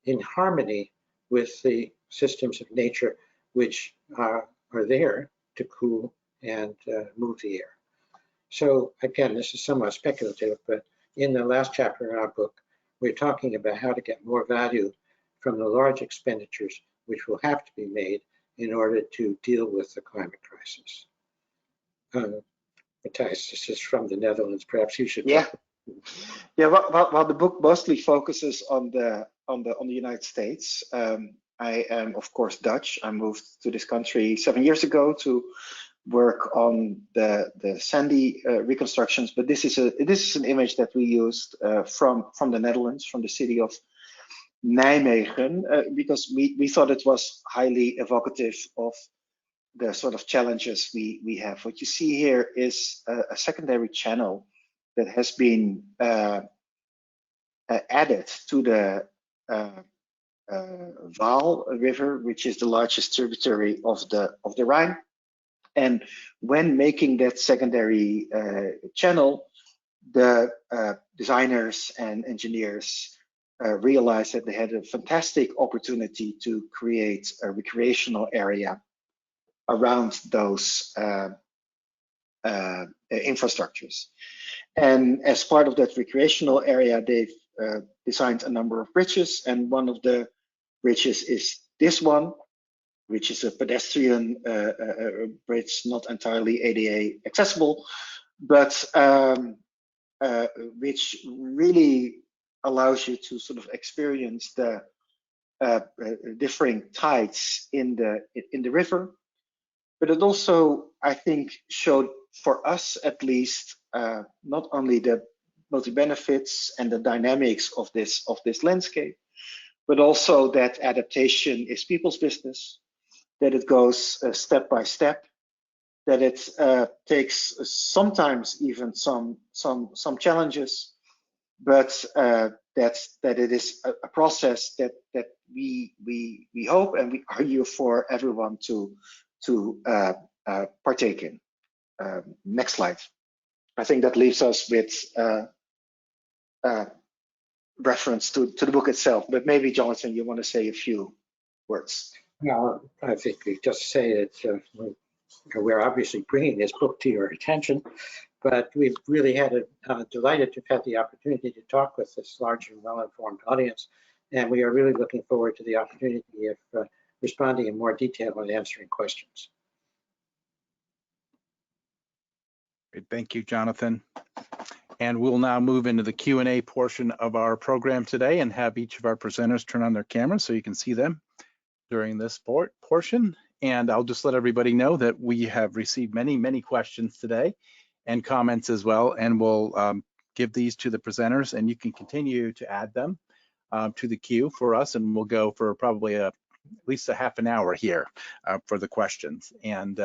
in harmony with the systems of nature which are there to cool and move the air. So again, this is somewhat speculative, but in the last chapter in our book, we're talking about how to get more value from the large expenditures which will have to be made in order to deal with the climate crisis. Matthijs, this is from the Netherlands. Perhaps you should. Yeah, yeah. Well, the book mostly focuses on the United States. I am, of course, Dutch. I moved to this country 7 years ago to work on the Sandy reconstructions. But this is an image that we used from the Netherlands, from the city of Nijmegen, because we thought it was highly evocative of the sort of challenges we have. What you see here is a secondary channel that has been added to the Waal River, which is the largest tributary of the Rhine. And when making that secondary channel, the designers and engineers realized that they had a fantastic opportunity to create a recreational area around those infrastructures. And as part of that recreational area, they've designed a number of bridges, and one of the bridges is this one, which is a pedestrian bridge, not entirely ADA accessible, but which really allows you to sort of experience the differing tides in the river. But it also, I think, showed, for us at least, not only the multi-benefits and the dynamics of this landscape, but also that adaptation is people's business, that it goes step by step, that it takes sometimes even some challenges, but that it is a process that we hope and we argue for everyone to partake in. Next slide. I think that leaves us with reference to the book itself, but maybe Jonathan, you want to say a few words? Well, I think we just say that we're obviously bringing this book to your attention, but we've really had delighted to have had the opportunity to talk with this large and well-informed audience, and we are really looking forward to the opportunity of responding in more detail and answering questions. Great. Thank you, Jonathan. And we'll now move into the Q&A portion of our program today and have each of our presenters turn on their cameras so you can see them during this portion. And I'll just let everybody know that we have received many questions today and comments as well, and we'll give these to the presenters, and you can continue to add them to the queue for us, and we'll go for probably at least a half an hour here for the questions. And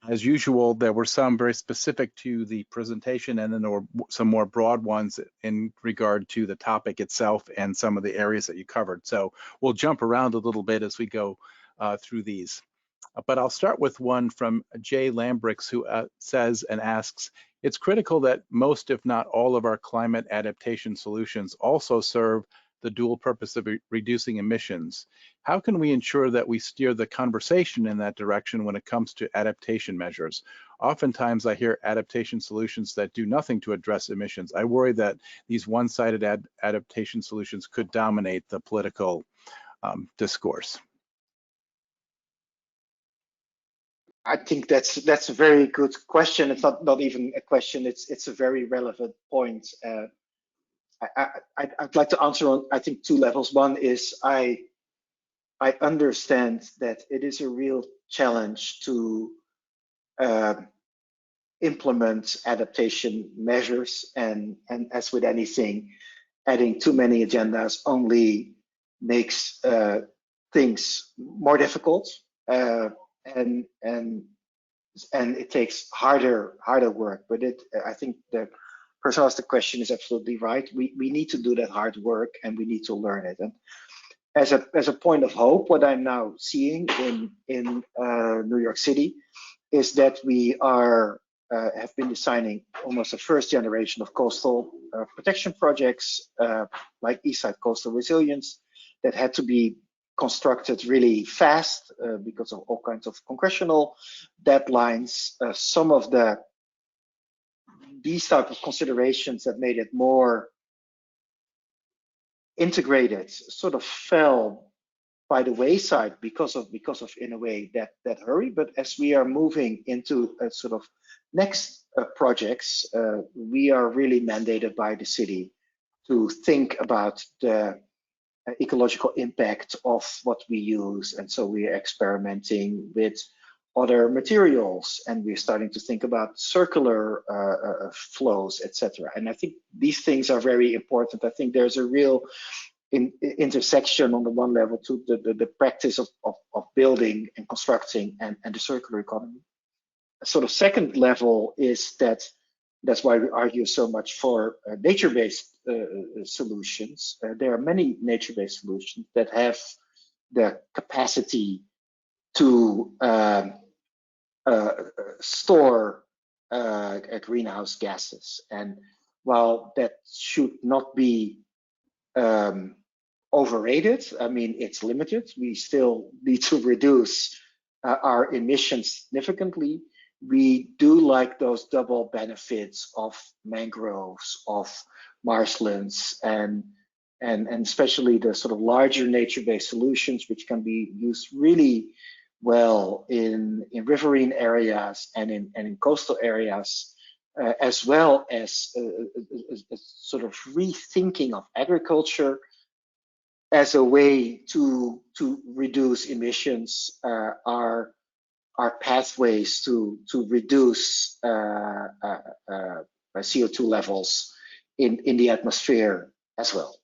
as usual, there were some very specific to the presentation, and then there were some more broad ones in regard to the topic itself and some of the areas that you covered. So we'll jump around a little bit as we go through these. But I'll start with one from Jay Lambrix, who says and asks, it's critical that most, if not all, of our climate adaptation solutions also serve the dual purpose of reducing emissions. How can we ensure that we steer the conversation in that direction when it comes to adaptation measures? Oftentimes I hear adaptation solutions that do nothing to address emissions. I worry that these one-sided adaptation solutions could dominate the political discourse. I think that's a very good question. It's not even a question. It's a very relevant point. I'd like to answer on, I think, two levels. One is I understand that it is a real challenge to implement adaptation measures, and as with anything, adding too many agendas only makes things more difficult, and it takes harder work. But I think the person who asked the question is absolutely right. We need to do that hard work, and we need to learn it. And as a point of hope, what I'm now seeing in New York City is that we have been designing almost a first generation of coastal protection projects, like Eastside Coastal Resilience, that had to be constructed really fast because of all kinds of congressional deadlines. Some of these type of considerations that made it more integrated sort of fell by the wayside because of in a way that hurry. But as we are moving into a sort of next projects, we are really mandated by the city to think about the ecological impact of what we use. And so we are experimenting with other materials, and we're starting to think about circular flows, etc. And I think these things are very important. I think there's a real intersection on the one level to the practice of building and constructing and the circular economy. Sort of second level is that's why we argue so much for nature-based solutions. There are many nature-based solutions that have the capacity to store greenhouse gases. And while that should not be overrated, I mean, it's limited. We still need to reduce our emissions significantly. We do like those double benefits of mangroves, of marshlands, and especially the sort of larger nature-based solutions, which can be used really well in riverine areas and in coastal areas, as well as a sort of rethinking of agriculture as a way to reduce emissions, are pathways to reduce CO2 levels in the atmosphere as well.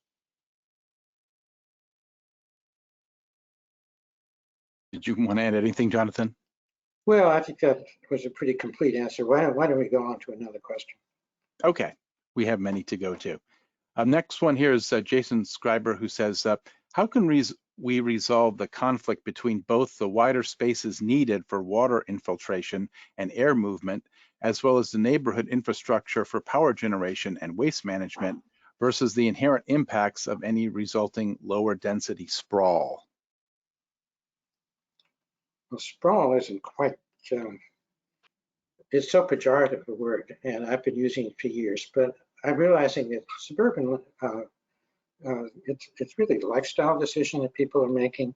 Did you want to add anything, Jonathan? Well, I think that was a pretty complete answer. Why don't we go on to another question? Okay, we have many to go to. Next one here is Jason Scriber, who says, how can we resolve the conflict between both the wider spaces needed for water infiltration and air movement, as well as the neighborhood infrastructure for power generation and waste management, versus the inherent impacts of any resulting lower density sprawl? Well, sprawl isn't quite, it's so pejorative a word, and I've been using it for years, but I'm realizing that suburban, it's really a lifestyle decision that people are making.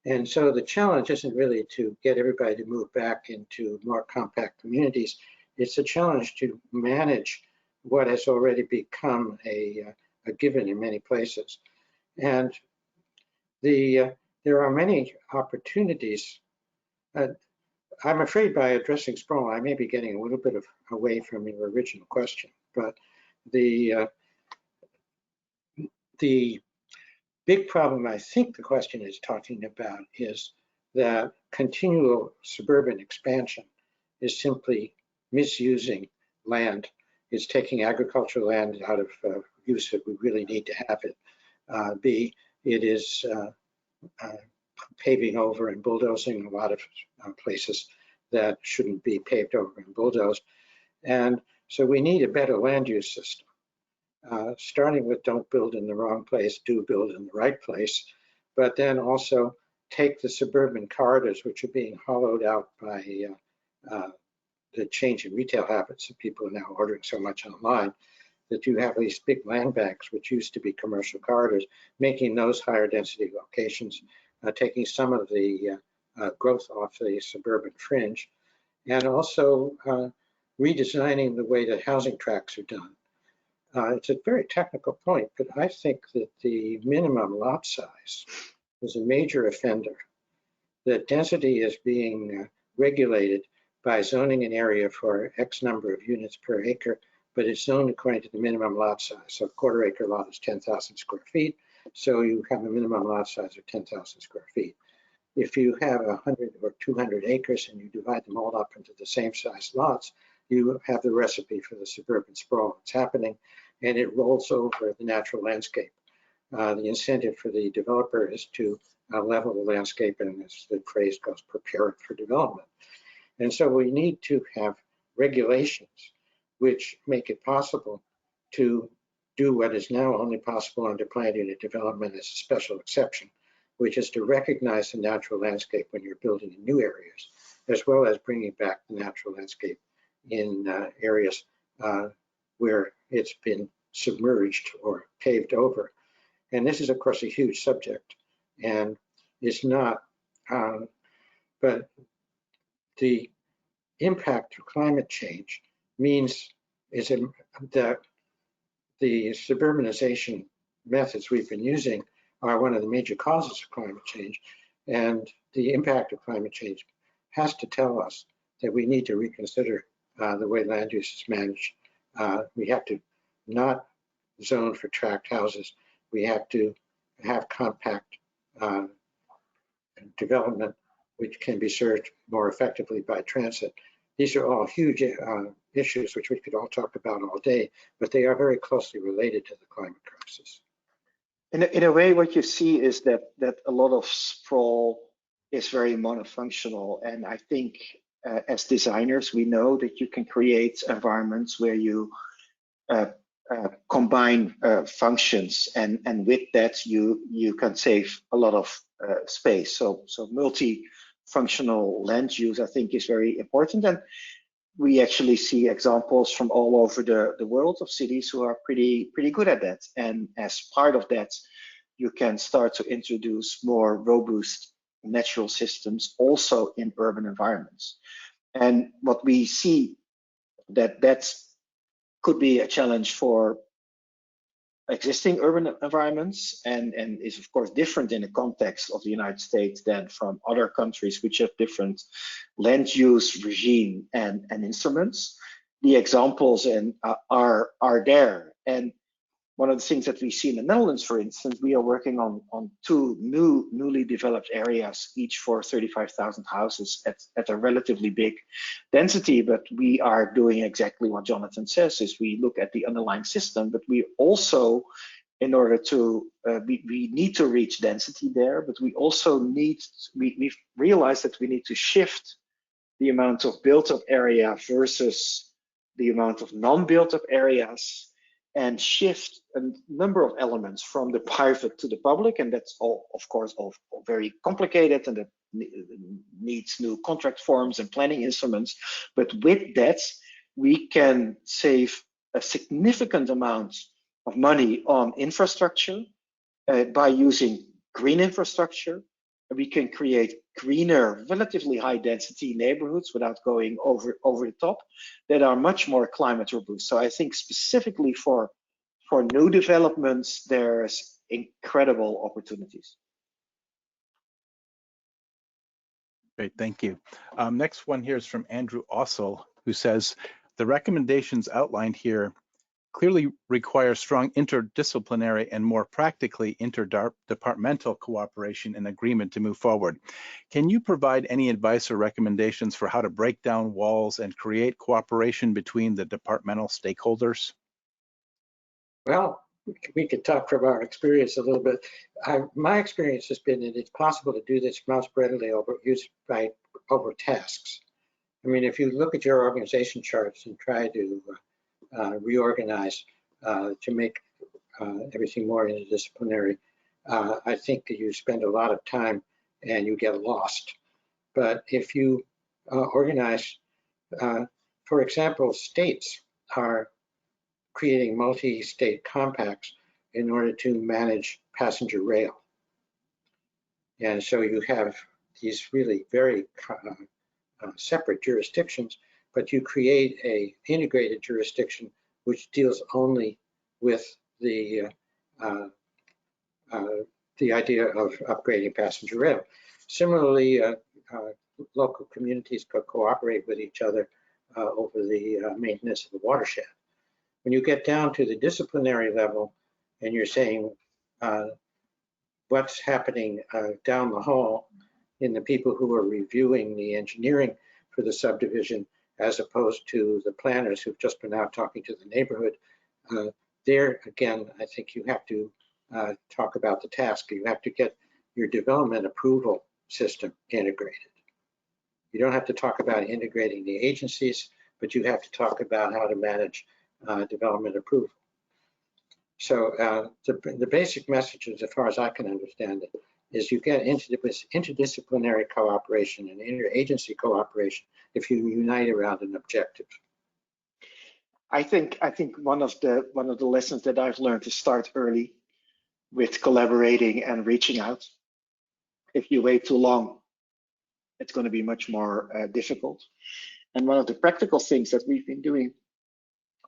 And so the challenge isn't really to get everybody to move back into more compact communities. It's a challenge to manage what has already become a given in many places. And there are many opportunities. I'm afraid by addressing sprawl, I may be getting a little bit away from your original question, but the big problem I think the question is talking about is that continual suburban expansion is simply misusing land. It's taking agricultural land out of use that we really need to have it. B, it is paving over and bulldozing a lot of places that shouldn't be paved over and bulldozed. And so we need a better land use system. Starting with don't build in the wrong place, do build in the right place, but then also take the suburban corridors, which are being hollowed out by the change in retail habits that people are now ordering so much online, that you have these big land banks, which used to be commercial corridors, making those higher density locations, taking some of the growth off the suburban fringe, and also redesigning the way that housing tracts are done. It's a very technical point, but I think that the minimum lot size is a major offender. That density is being regulated by zoning an area for X number of units per acre, but it's zoned according to the minimum lot size. So a quarter acre lot is 10,000 square feet. So you have a minimum lot size of 10,000 square feet. If you have 100 or 200 acres and you divide them all up into the same size lots, you have the recipe for the suburban sprawl that's happening, and it rolls over the natural landscape. The incentive for the developer is to level the landscape, and as the phrase goes, prepare it for development. And so we need to have regulations which make it possible to do what is now only possible under planned unit development as a special exception, which is to recognize the natural landscape when you're building in new areas, as well as bringing back the natural landscape in areas where it's been submerged or paved over. And this is, of course, a huge subject. And is not, but the impact of climate change means that the suburbanization methods we've been using are one of the major causes of climate change. And the impact of climate change has to tell us that we need to reconsider the way land use is managed. We have to not zone for tract houses. We have to have compact development which can be served more effectively by transit. These are all huge issues which we could all talk about all day, but they are very closely related to the climate crisis. In a way, what you see is that a lot of sprawl is very monofunctional, and I think as designers, we know that you can create environments where you combine functions, and with that you can save a lot of space. So multi-functional land use, I think, is very important, and we actually see examples from all over the world of cities who are pretty good at that. And as part of that, you can start to introduce more robust natural systems also in urban environments. And what we see that could be a challenge for existing urban environments, and is of course different in the context of the United States than from other countries which have different land use regime and instruments. The examples are there, and one of the things that we see in the Netherlands, for instance, we are working on two newly developed areas, each for 35,000 houses at a relatively big density, but we are doing exactly what Jonathan says, is we look at the underlying system, but we also, in order to, we need to reach density there, but we also we've realized that we need to shift the amount of built-up area versus the amount of non-built-up areas, and shift a number of elements from the private to the public, and that's all, of course, all very complicated, and it needs new contract forms and planning instruments. But with that, we can save a significant amount of money on infrastructure by using green infrastructure. We can create greener, relatively high density neighborhoods without going over the top, that are much more climate robust. So I think specifically for new developments, there's incredible opportunities. Great, thank you. Next one here is from Andrew Ossel, who says, the recommendations outlined here clearly require strong interdisciplinary and more practically interdepartmental cooperation and agreement to move forward. Can you provide any advice or recommendations for how to break down walls and create cooperation between the departmental stakeholders? Well, we could talk from our experience a little bit. My experience has been that it's possible to do this most readily over tasks. I mean, if you look at your organization charts and try to reorganize to make everything more interdisciplinary, I think that you spend a lot of time and you get lost. But if you organize, for example, states are creating multi-state compacts in order to manage passenger rail. And so you have these really very separate jurisdictions, but you create a integrated jurisdiction which deals only with the idea of upgrading passenger rail. Similarly, local communities could cooperate with each other over the maintenance of the watershed. When you get down to the disciplinary level and you're saying what's happening down the hall in the people who are reviewing the engineering for the subdivision, as opposed to the planners who've just been out talking to the neighborhood, there again, I think you have to talk about the task. You have to get your development approval system integrated. You don't have to talk about integrating the agencies, but you have to talk about how to manage development approval. So the basic message, as far as I can understand it, is you get into this interdisciplinary cooperation and interagency cooperation if you unite around an objective. I think one of the lessons that I've learned is start early with collaborating and reaching out. If you wait too long, it's going to be much more difficult. And one of the practical things that we've been doing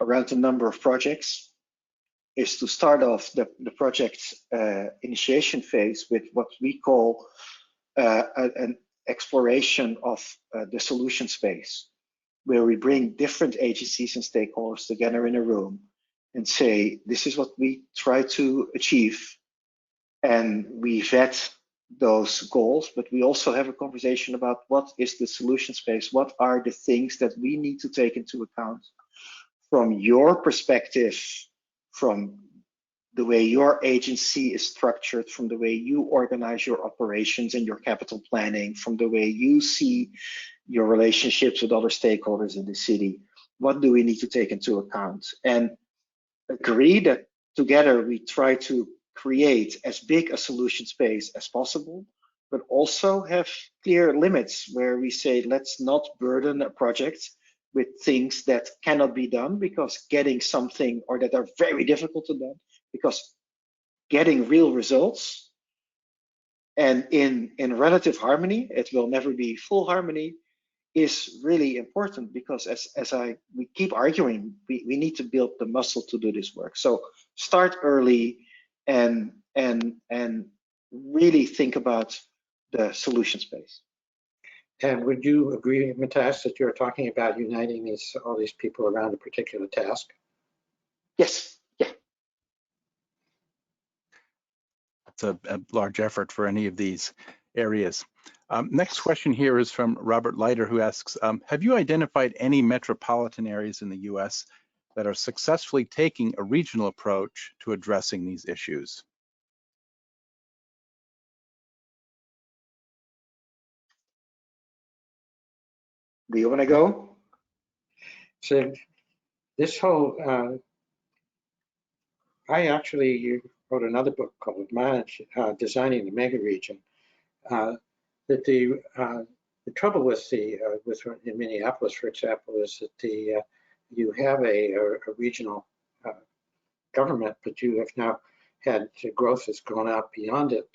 around a number of projects is to start off the project initiation phase with what we call an exploration of the solution space, where we bring different agencies and stakeholders together in a room and say, this is what we try to achieve. And we vet those goals, but we also have a conversation about what is the solution space, what are the things that we need to take into account from your perspective, from the way your agency is structured, from the way you organize your operations and your capital planning, from the way you see your relationships with other stakeholders in the city. What do we need to take into account? And agree that together we try to create as big a solution space as possible, but also have clear limits where we say, let's not burden a project with things that cannot be done because getting something, or that are very difficult to do, because getting real results and in relative harmony, it will never be full harmony, is really important, because we keep arguing, we need to build the muscle to do this work. So start early and really think about the solution space. And would you agree, Matthijs, that you're talking about uniting all these people around a particular task? Yes. Yeah. It's a large effort for any of these areas. Next question here is from Robert Leiter, who asks, have you identified any metropolitan areas in the US that are successfully taking a regional approach to addressing these issues? Do you want to go? So this whole, I actually wrote another book called Designing the Mega Region. That the trouble with in Minneapolis, for example, is that you have a regional government, but you have now had growth that's gone out beyond it.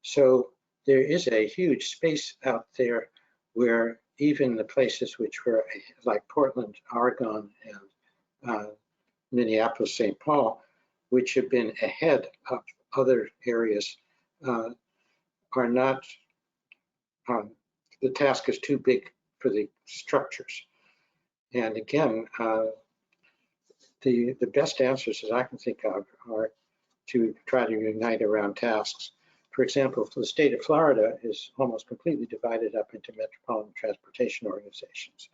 So there is a huge space out there where even the places which were like Portland, Oregon, and Minneapolis, St. Paul, which have been ahead of other areas, are not, the task is too big for the structures. And again, the best answers that I can think of are to try to unite around tasks. For example, the state of Florida is almost completely divided up into metropolitan transportation organizations.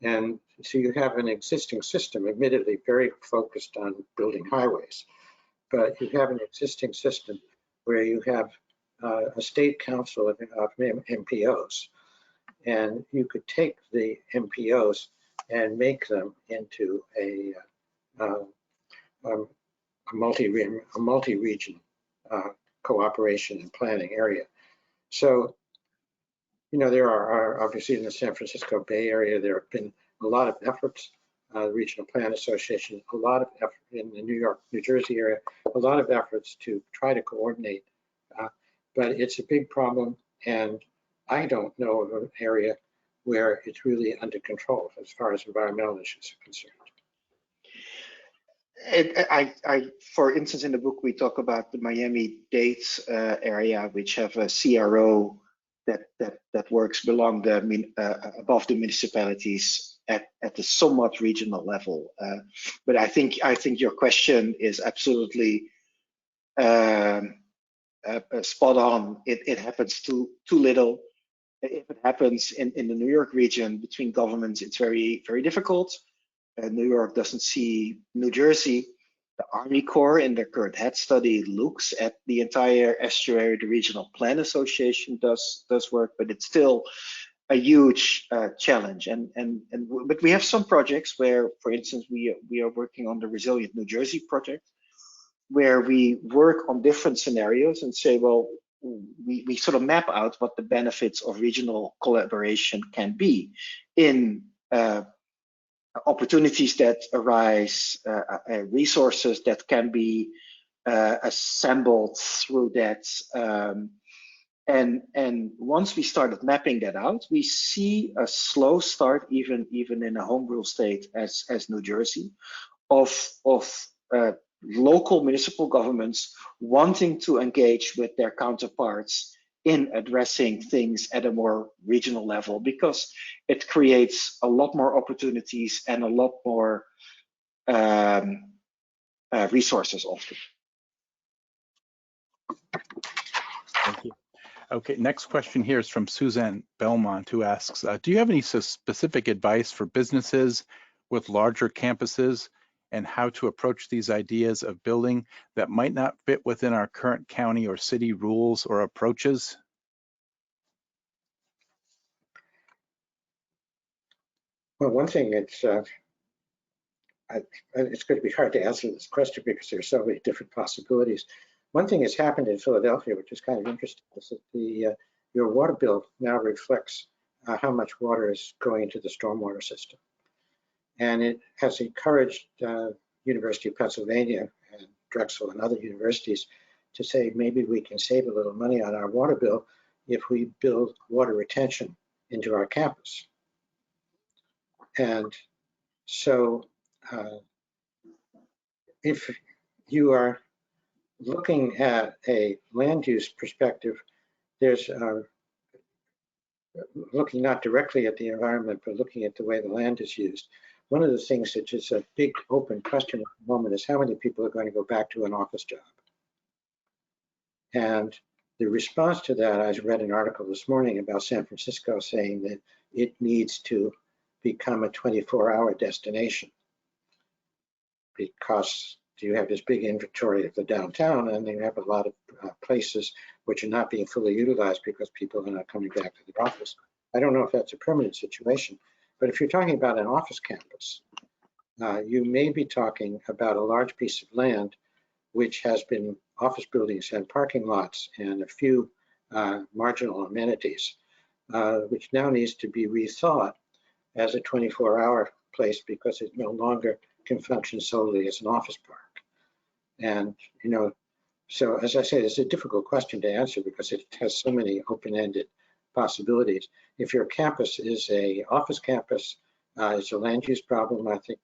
And so you have an existing system, admittedly very focused on building highways, but you have an existing system where you have a state council of MPOs, and you could take the MPOs and make them into a multi-region cooperation and planning area. So, you know, there are obviously in the San Francisco Bay Area, there have been a lot of efforts, the Regional Plan Association, a lot of effort in the New York, New Jersey area, a lot of efforts to try to coordinate, but it's a big problem, and I don't know of an area where it's really under control as far as environmental issues are concerned. For instance, in the book, we talk about the Miami-Dade area, which have a CRO that works above the municipalities at the somewhat regional level. But I think your question is absolutely spot on. It happens too little. If it happens in the New York region between governments, it's very, very difficult. New York doesn't see New Jersey. The Army Corps in their current head study looks at the entire estuary. The Regional Plan Association does work, but it's still a huge challenge. But we have some projects where, for instance, we are working on the Resilient New Jersey project, where we work on different scenarios and say, well, we sort of map out what the benefits of regional collaboration can be in opportunities that arise, resources that can be assembled through that And once we started mapping that out, we see a slow start, even in a home rule state as New Jersey, of local municipal governments wanting to engage with their counterparts in addressing things at a more regional level, because it creates a lot more opportunities and a lot more resources often. Thank you. Okay, next question here is from Suzanne Belmont, who asks, do you have any specific advice for businesses with larger campuses and how to approach these ideas of building that might not fit within our current county or city rules or approaches? Well, one thing, it's going to be hard to answer this question because there are so many different possibilities. One thing that's happened in Philadelphia, which is kind of interesting, is that your water bill now reflects how much water is going into the stormwater system. And it has encouraged University of Pennsylvania and Drexel and other universities to say maybe we can save a little money on our water bill if we build water retention into our campus. And so if you are looking at a land use perspective, there's looking not directly at the environment, but looking at the way the land is used. One of the things that is a big open question at the moment is how many people are going to go back to an office job. And the response to that, I read an article this morning about San Francisco saying that it needs to become a 24-hour destination because you have this big inventory of the downtown, and you have a lot of places which are not being fully utilized because people are not coming back to the office. I don't know if that's a permanent situation, but if you're talking about an office campus, you may be talking about a large piece of land which has been office buildings and parking lots and a few marginal amenities, which now needs to be rethought as a 24-hour place because it no longer can function solely as an office park. And, you know, so as I said, it's a difficult question to answer because it has so many open-ended possibilities. If your campus is a office campus, it's a land use problem. I think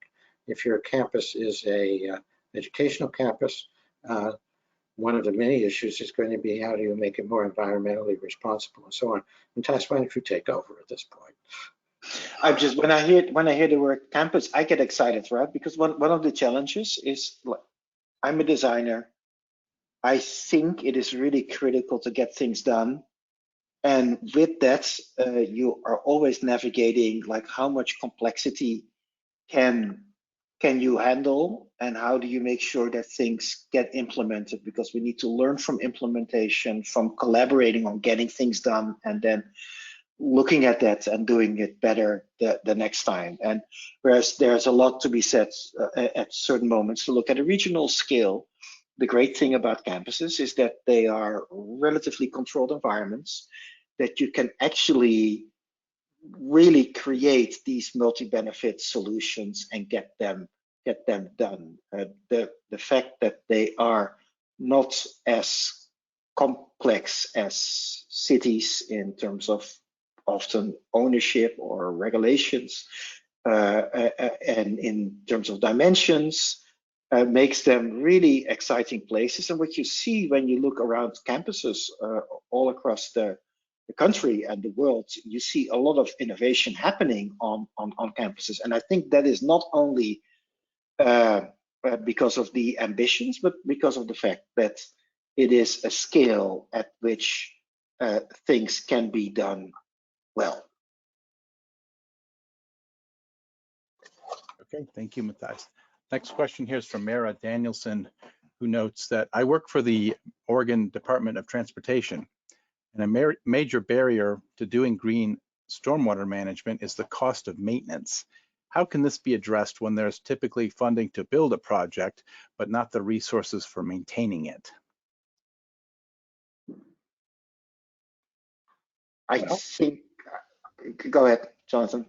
if your campus is a educational campus, one of the many issues is going to be how do you make it more environmentally responsible and so on. And Matthijs, why don't you take over at this point? I'm just when I hear the word campus, I get excited, right? Because one of the challenges is, I'm a designer. I think it is really critical to get things done, and with that, you are always navigating like how much complexity can you handle, and how do you make sure that things get implemented? Because we need to learn from implementation, from collaborating on getting things done, and then looking at that and doing it better the next time. And whereas there's a lot to be said at certain moments to look at a regional scale, the great thing about campuses is that they are relatively controlled environments that you can actually really create these multi-benefit solutions and get them done. The fact that they are not as complex as cities in terms of often ownership or regulations, and in terms of dimensions, makes them really exciting places. And what you see when you look around campuses all across the country and the world, you see a lot of innovation happening on campuses. And I think that is not only because of the ambitions, but because of the fact that it is a scale at which things can be done well. Okay, thank you, Matthijs. Next question here is from Mara Danielson, who notes that I work for the Oregon Department of Transportation, and a major barrier to doing green stormwater management is the cost of maintenance. How can this be addressed when there's typically funding to build a project, but not the resources for maintaining it? I think, go ahead, Jonathan.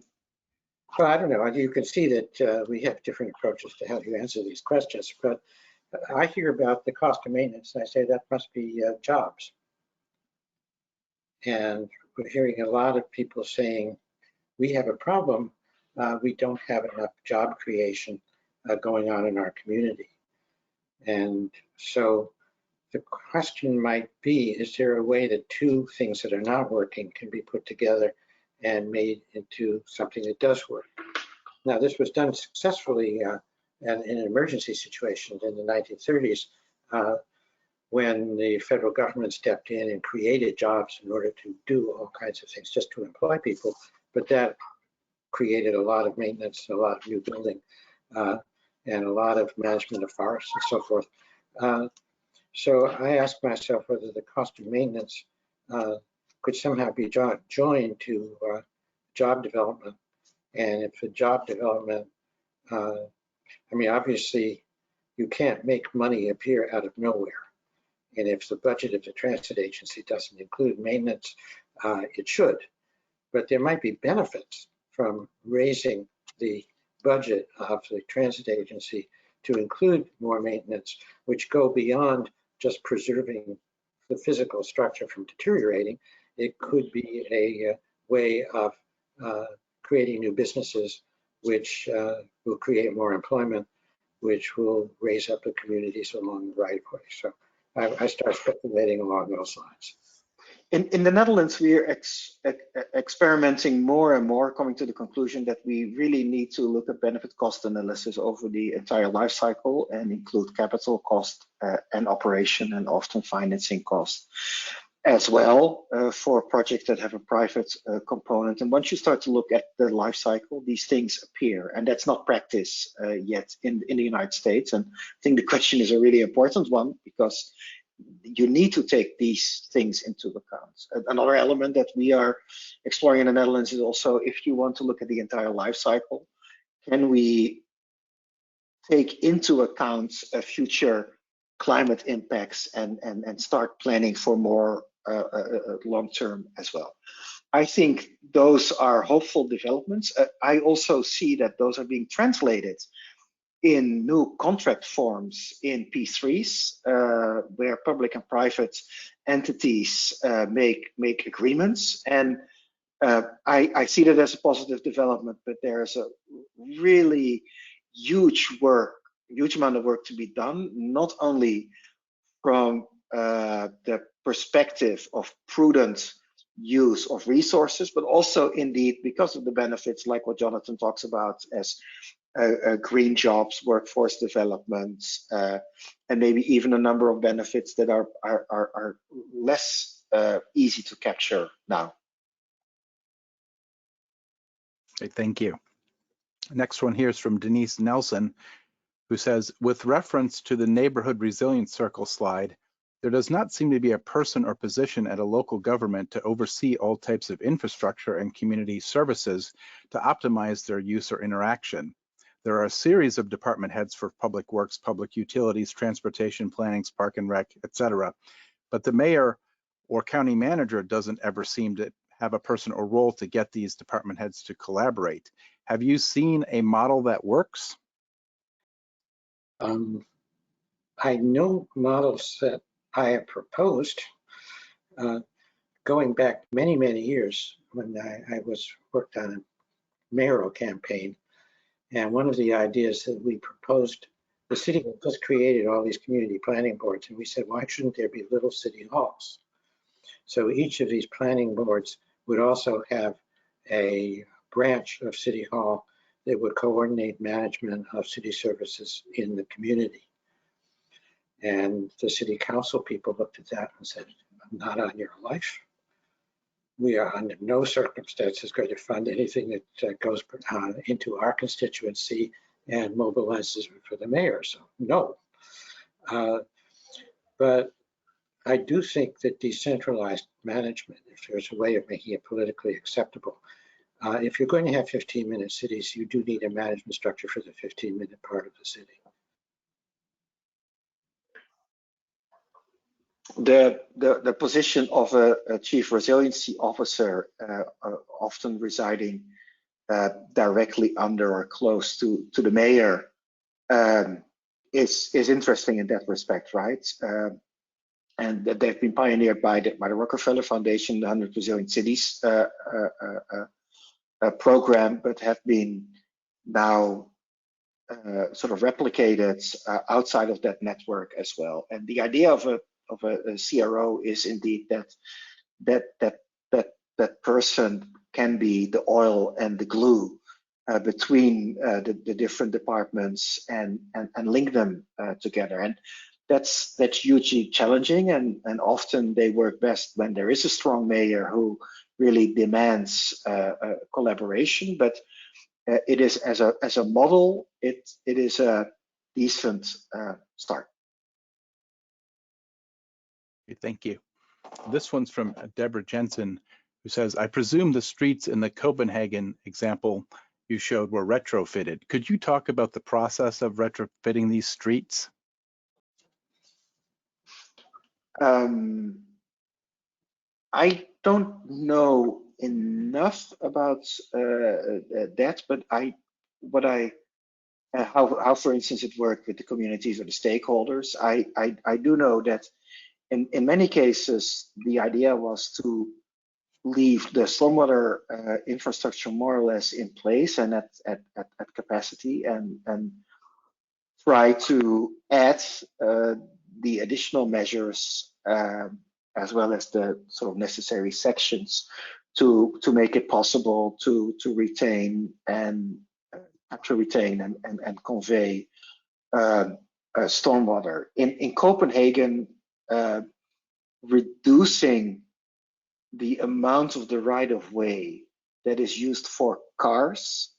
Well, I don't know. You can see that we have different approaches to how to answer these questions, but I hear about the cost of maintenance and I say that must be jobs. And we're hearing a lot of people saying, we have a problem. We don't have enough job creation going on in our community. And so the question might be, is there a way that two things that are not working can be put together and made into something that does work? Now, this was done successfully in emergency situations in the 1930s when the federal government stepped in and created jobs in order to do all kinds of things just to employ people. But that created a lot of maintenance, a lot of new building, and a lot of management of forests and so forth. So I asked myself whether the cost of maintenance could somehow be joined to job development. And if the job development, I mean, obviously you can't make money appear out of nowhere. And if the budget of the transit agency doesn't include maintenance, it should. But there might be benefits from raising the budget of the transit agency to include more maintenance, which go beyond just preserving the physical structure from deteriorating. It could be a way of creating new businesses, which will create more employment, which will raise up the communities along the right of way. So I start speculating along those lines. In the Netherlands, we are experimenting more and more, coming to the conclusion that we really need to look at benefit cost analysis over the entire life cycle and include capital cost and operation and often financing cost as well for projects that have a private component. And once you start to look at the life cycle, these things appear, and that's not practice yet in the United States. And I think the question is a really important one, because you need to take these things into account. Another element that we are exploring in the Netherlands is also, if you want to look at the entire life cycle, can we take into account future climate impacts and start planning for more long-term as well? I think those are hopeful developments. I also see that those are being translated in new contract forms in P3s, where public and private entities make agreements. And I see that as a positive development, but there's a really huge amount of work to be done, not only from the perspective of prudent use of resources, but also indeed because of the benefits like what Jonathan talks about as green jobs, workforce development, and maybe even a number of benefits that are less easy to capture now. Okay, thank you. Next one here is from Denise Nelson, who says, with reference to the neighborhood resilience circle slide, there does not seem to be a person or position at a local government to oversee all types of infrastructure and community services to optimize their use or interaction. There are a series of department heads for public works, public utilities, transportation, planning, park and rec, etc. But the mayor or county manager doesn't ever seem to have a person or role to get these department heads to collaborate. Have you seen a model that works? I know models that I have proposed going back many, many years when I worked on a mayoral campaign. And one of the ideas that we proposed, the city just created all these community planning boards, and we said, why shouldn't there be little city halls? So each of these planning boards would also have a branch of City Hall that would coordinate management of city services in the community. And the city council people looked at that and said, not on your life. We are under no circumstances going to fund anything that goes into our constituency and mobilizes for the mayor. So no. But I do think that decentralized management, if there's a way of making it politically acceptable, if you're going to have 15-minute cities, you do need a management structure for the 15-minute part of the city. The position of a chief resiliency officer, often residing directly under or close to the mayor, is interesting in that respect, right? and that they've been pioneered by the Rockefeller Foundation, the 100 Resilient Cities program, but have been now sort of replicated outside of that network as well. And the idea of a CRO is indeed that person can be the oil and the glue between the different departments and link them together. And that's hugely challenging, and often they work best when there is a strong mayor who really demands collaboration. But it is as a model, it is a decent start. Thank you. This one's from Deborah Jensen, who says, I presume the streets in the Copenhagen example you showed were retrofitted. Could you talk about the process of retrofitting these streets? I don't know enough about that, but how, for instance, it worked with the communities or the stakeholders. I do know that in many cases, the idea was to leave the stormwater infrastructure more or less in place and at capacity, and try to add the additional measures as well as the sort of necessary sections to make it possible to retain and convey stormwater. In Copenhagen, reducing the amount of the right-of-way that is used for cars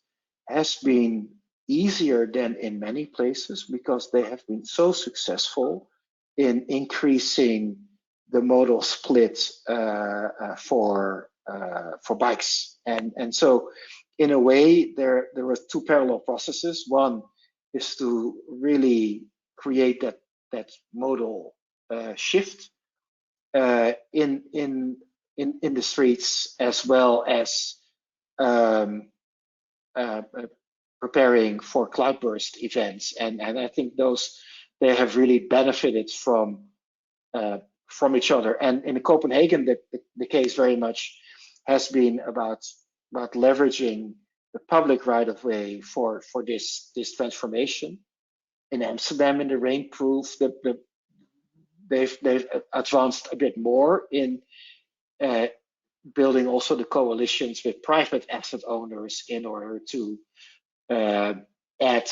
has been easier than in many places because they have been so successful in increasing the modal split for bikes. And so in a way, there were two parallel processes. One is to really create that modal shift in the streets, as well as preparing for cloudburst events, and I think they have really benefited from each other. And in Copenhagen, the case very much has been about leveraging the public right of way for this transformation. In Amsterdam, in the rainproof, they've advanced a bit more in building also the coalitions with private asset owners in order to add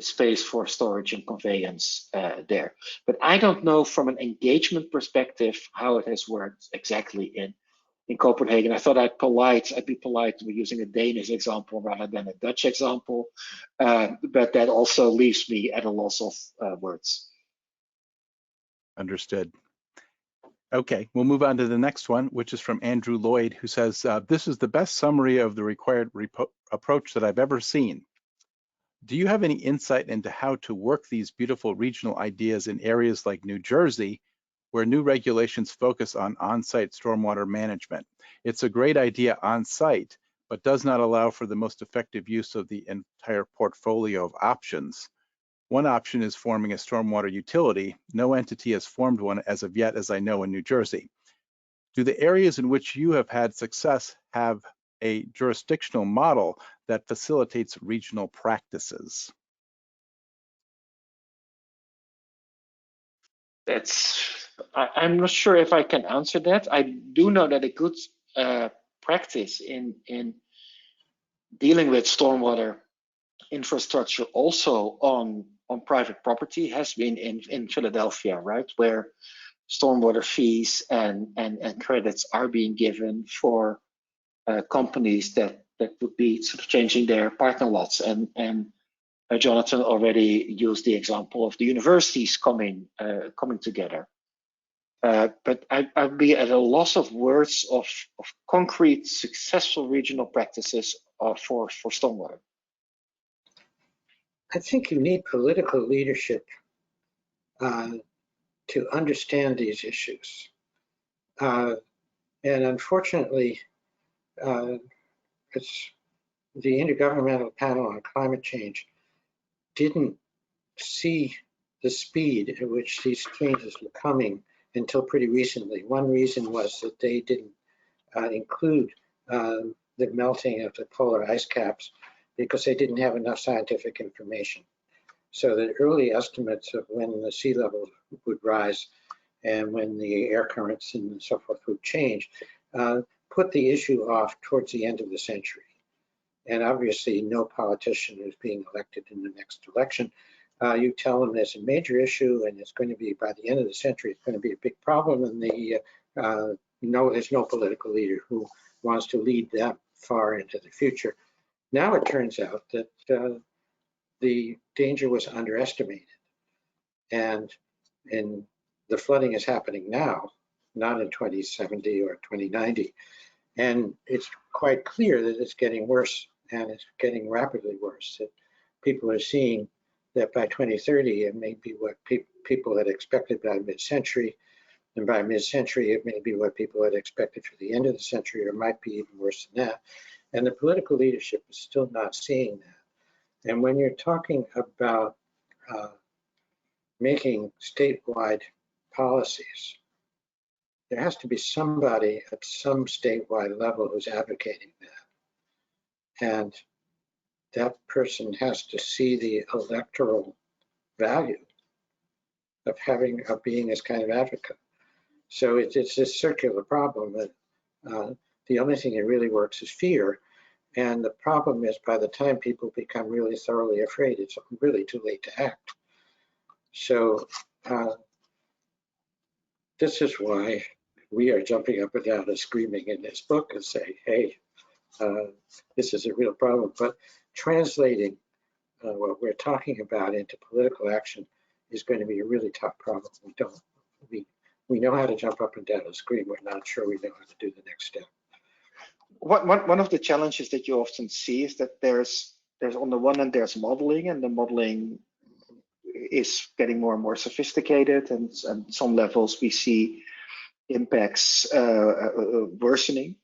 space for storage and conveyance there. But I don't know from an engagement perspective how it has worked exactly in Copenhagen. I thought I'd be polite to be using a Danish example rather than a Dutch example, but that also leaves me at a loss of words. Understood. Okay, we'll move on to the next one, which is from Andrew Lloyd, who says, this is the best summary of the required approach that I've ever seen. Do you have any insight into how to work these beautiful regional ideas in areas like New Jersey, where new regulations focus on on-site stormwater management? It's a great idea on-site, but does not allow for the most effective use of the entire portfolio of options. One option is forming a stormwater utility. No entity has formed one as of yet, as I know, in New Jersey. Do the areas in which you have had success have a jurisdictional model that facilitates regional practices? I'm not sure if I can answer that. I do know that a good practice in dealing with stormwater infrastructure also on private property has been in Philadelphia, right, where stormwater fees and credits are being given for companies that would be sort of changing their parking lots. And Jonathan already used the example of the universities coming together. But I'd be at a loss of words of concrete successful regional practices for stormwater. I think you need political leadership to understand these issues. And unfortunately, it's the Intergovernmental Panel on Climate Change didn't see the speed at which these changes were coming until pretty recently. One reason was that they didn't include the melting of the polar ice caps because they didn't have enough scientific information. So the early estimates of when the sea level would rise and when the air currents and so forth would change put the issue off towards the end of the century. And obviously no politician who's being elected in the next election, you tell them there's a major issue and it's going to be, by the end of the century, it's going to be a big problem, and there's no political leader who wants to lead that far into the future. Now it turns out that the danger was underestimated, and the flooding is happening now, not in 2070 or 2090. And it's quite clear that it's getting worse, and it's getting rapidly worse. That people are seeing that by 2030, it may be what people had expected by mid-century, and by mid-century, it may be what people had expected for the end of the century, or might be even worse than that. And the political leadership is still not seeing that. And when you're talking about making statewide policies, there has to be somebody at some statewide level who's advocating that. And that person has to see the electoral value of being this kind of advocate. So it's this circular problem that the only thing that really works is fear. And the problem is, by the time people become really thoroughly afraid, it's really too late to act. So this is why we are jumping up and down and screaming in this book and say, hey, this is a real problem. But translating what we're talking about into political action is going to be a really tough problem. We know how to jump up and down and scream. We're not sure we know how to do the next step. One of the challenges that you often see is that there's on the one hand, there's modeling, and the modeling is getting more and more sophisticated, and some levels we see impacts worsening.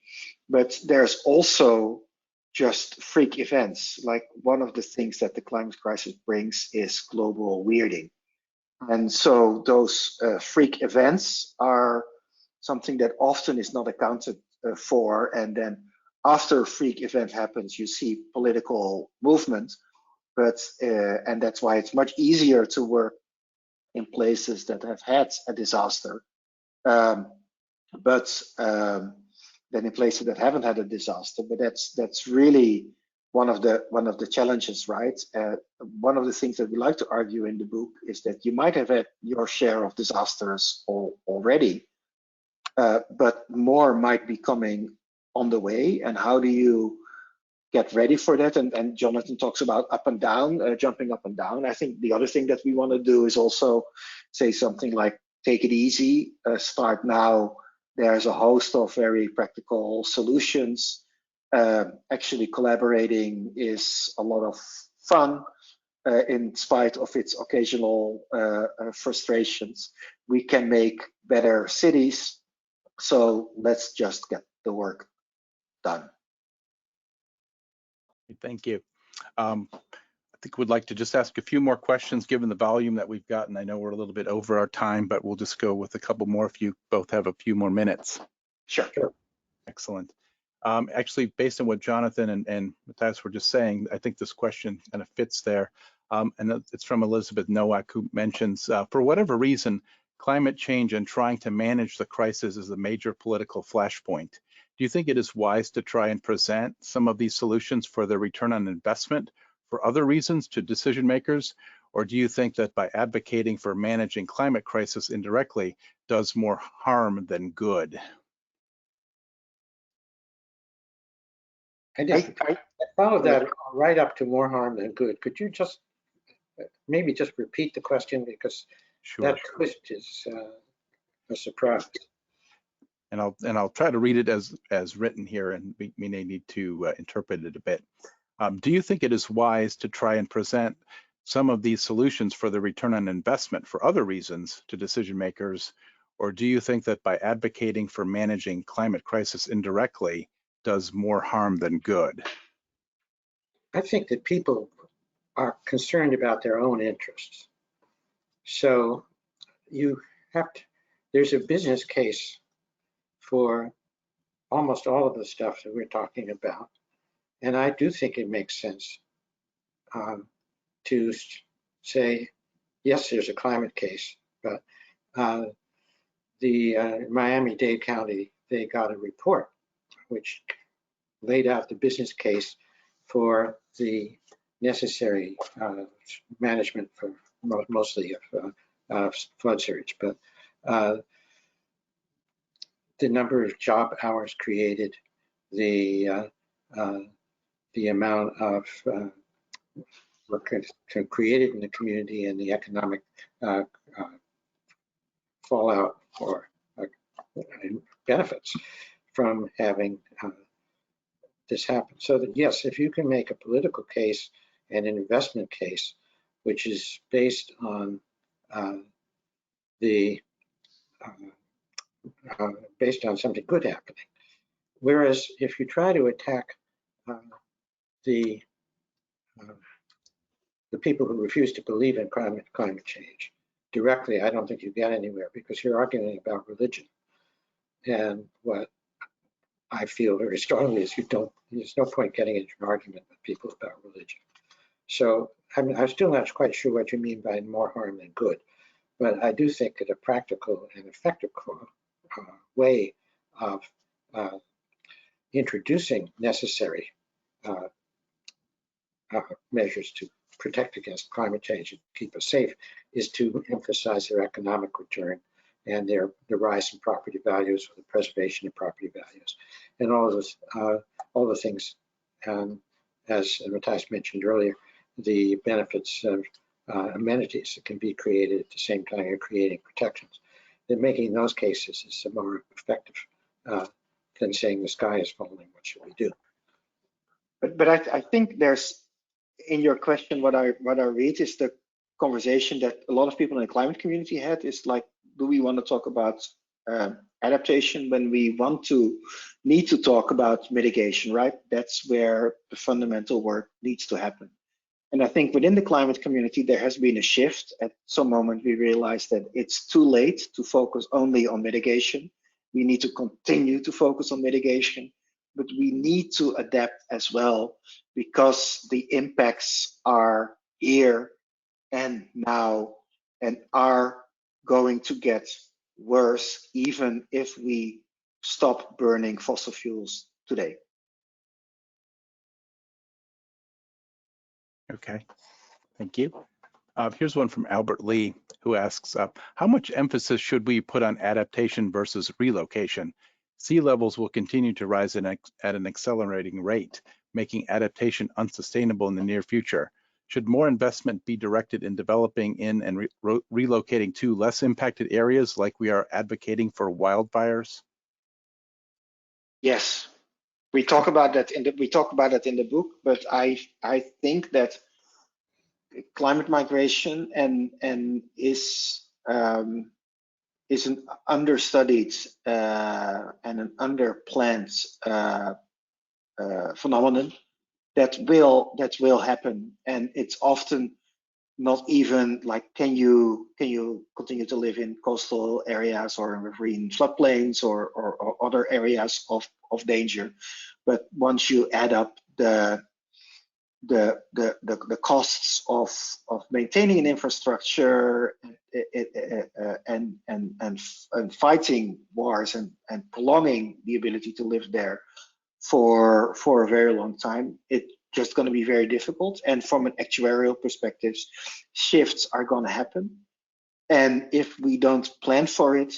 But there's also just freak events. Like, one of the things that the climate crisis brings is global weirding. And so those freak events are something that often is not accounted for. And then after a freak event happens, you see political movement. But and that's why it's much easier to work in places that have had a disaster, than in places that haven't had a disaster. But that's really one of the challenges, right? One of the things that we like to argue in the book is that you might have had your share of disasters already, but more might be coming on the way. And how do you get ready for that? And Jonathan talks about up and down, jumping up and down. I think the other thing that we want to do is also say something like, take it easy, start now. There's a host of very practical solutions. Actually collaborating is a lot of fun, in spite of its occasional frustrations. We can make better cities, so let's just get the work done. Thank you. I think we'd like to just ask a few more questions given the volume that we've gotten. I know we're a little bit over our time, but we'll just go with a couple more if you both have a few more minutes. Sure. Excellent. Actually, based on what Jonathan and Matthijs were just saying, I think this question kind of fits there. And it's from Elizabeth Nowak, who mentions, for whatever reason, climate change and trying to manage the crisis is a major political flashpoint. Do you think it is wise to try and present some of these solutions for the return on investment for other reasons to decision makers? Or do you think that by advocating for managing climate crisis indirectly does more harm than good? I followed that right up to more harm than good. Could you just maybe just repeat the question, because that twist is a surprise. And I'll try to read it as written here, and we may need to interpret it a bit. Do you think it is wise to try and present some of these solutions for the return on investment for other reasons to decision makers, or do you think that by advocating for managing climate crisis indirectly does more harm than good? I think that people are concerned about their own interests. So you have to, there's a business case for almost all of the stuff that we're talking about. And I do think it makes sense to say, yes, there's a climate case, but the Miami-Dade County, they got a report which laid out the business case for the necessary management for mostly of flood surge, but the number of job hours created, the amount of work created in the community, and the economic fallout or benefits from having this happen. So that yes, if you can make a political case and an investment case, which is based on based on something good happening. Whereas if you try to attack the people who refuse to believe in climate change directly, I don't think you get anywhere, because you're arguing about religion. And what I feel very strongly is there's no point getting into an argument with people about religion. So I'm still not quite sure what you mean by more harm than good, but I do think that a practical and effective way of introducing necessary measures to protect against climate change and keep us safe is to emphasize their economic return and the rise in property values, or the preservation of property values, and all the things, as Matthijs mentioned earlier, the benefits of amenities that can be created at the same time you're creating protections. Then making those cases is more effective than saying the sky is falling, what should we do? But I think there's, in your question, what I read is the conversation that a lot of people in the climate community had is like, do we want to talk about adaptation when we need to talk about mitigation, right? That's where the fundamental work needs to happen. And I think within the climate community, there has been a shift. At some moment, we realized that it's too late to focus only on mitigation. We need to continue to focus on mitigation, but we need to adapt as well, because the impacts are here and now and are going to get worse even if we stop burning fossil fuels today. Okay, thank you. Here's one from Albert Lee, who asks, how much emphasis should we put on adaptation versus relocation? Sea levels will continue to rise at an accelerating rate, making adaptation unsustainable in the near future. Should more investment be directed in developing in and relocating to less impacted areas like we are advocating for wildfires? Yes, we talk about that in the book, but I think that climate migration is an understudied and an underplanned phenomenon that will happen, and it's often not even like, can you continue to live in coastal areas or in riverine floodplains or other areas of danger, but once you add up the costs of maintaining an infrastructure and fighting wars and prolonging the ability to live there for a very long time, it's just going to be very difficult. And from an actuarial perspective, shifts are going to happen. And if we don't plan for it,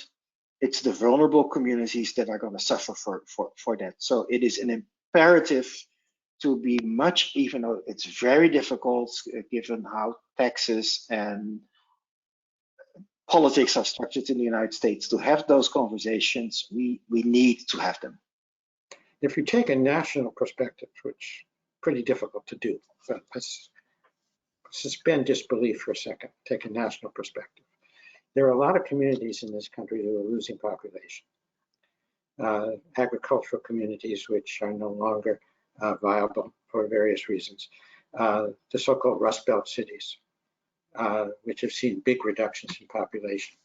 it's the vulnerable communities that are going to suffer for that. So it is an imperative to be much, even though it's very difficult given how taxes and politics are structured in the United States, to have those conversations. We need to have them. If you take a national perspective, which is pretty difficult to do, but let's suspend disbelief for a second, take a national perspective. There are a lot of communities in this country who are losing population. Agricultural communities which are no longer viable for various reasons. The so-called Rust Belt cities, which have seen big reductions in population.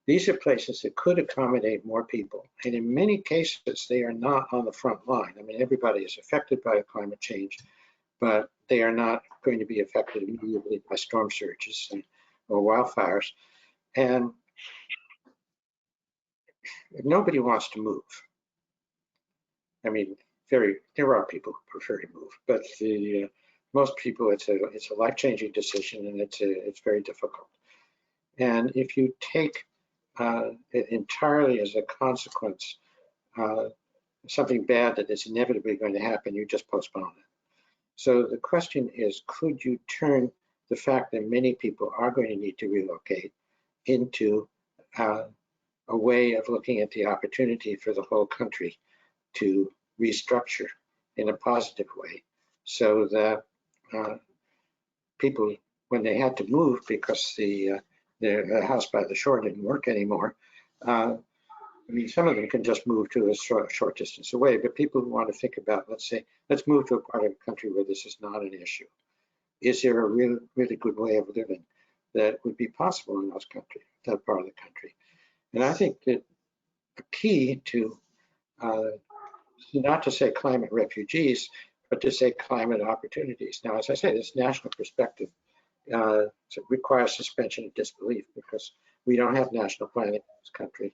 These are places that could accommodate more people. And in many cases, they are not on the front line. I mean, everybody is affected by climate change, but they are not going to be affected immediately by storm surges or wildfires. And nobody wants to move. I mean, there are people who prefer to move, but most people, it's a life-changing decision, and it's very difficult. And if you take it entirely as a consequence, something bad that is inevitably going to happen, you just postpone it. So the question is, could you turn the fact that many people are going to need to relocate into a way of looking at the opportunity for the whole country to restructure in a positive way, so that people, when they had to move because the house by the shore didn't work anymore, I mean, some of them can just move to a short distance away, but people who want to think about, let's move to a part of the country where this is not an issue. Is there a really good way of living that would be possible in that part of the country? And I think that a key to, not to say climate refugees, but to say climate opportunities. Now, as I say, this national perspective requires suspension of disbelief, because we don't have national planning in this country,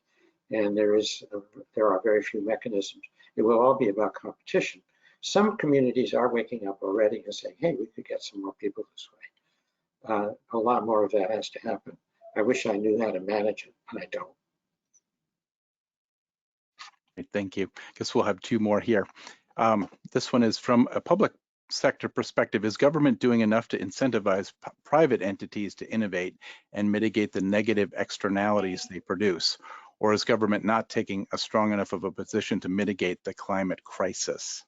and there are very few mechanisms. It will all be about competition. Some communities are waking up already and saying, hey, we could get some more people this way. A lot more of that has to happen. I wish I knew how to manage it, and I don't. Thank you. Guess we'll have two more here. This one is from a public sector perspective. Is government doing enough to incentivize private entities to innovate and mitigate the negative externalities they produce? Or is government not taking a strong enough of a position to mitigate the climate crisis?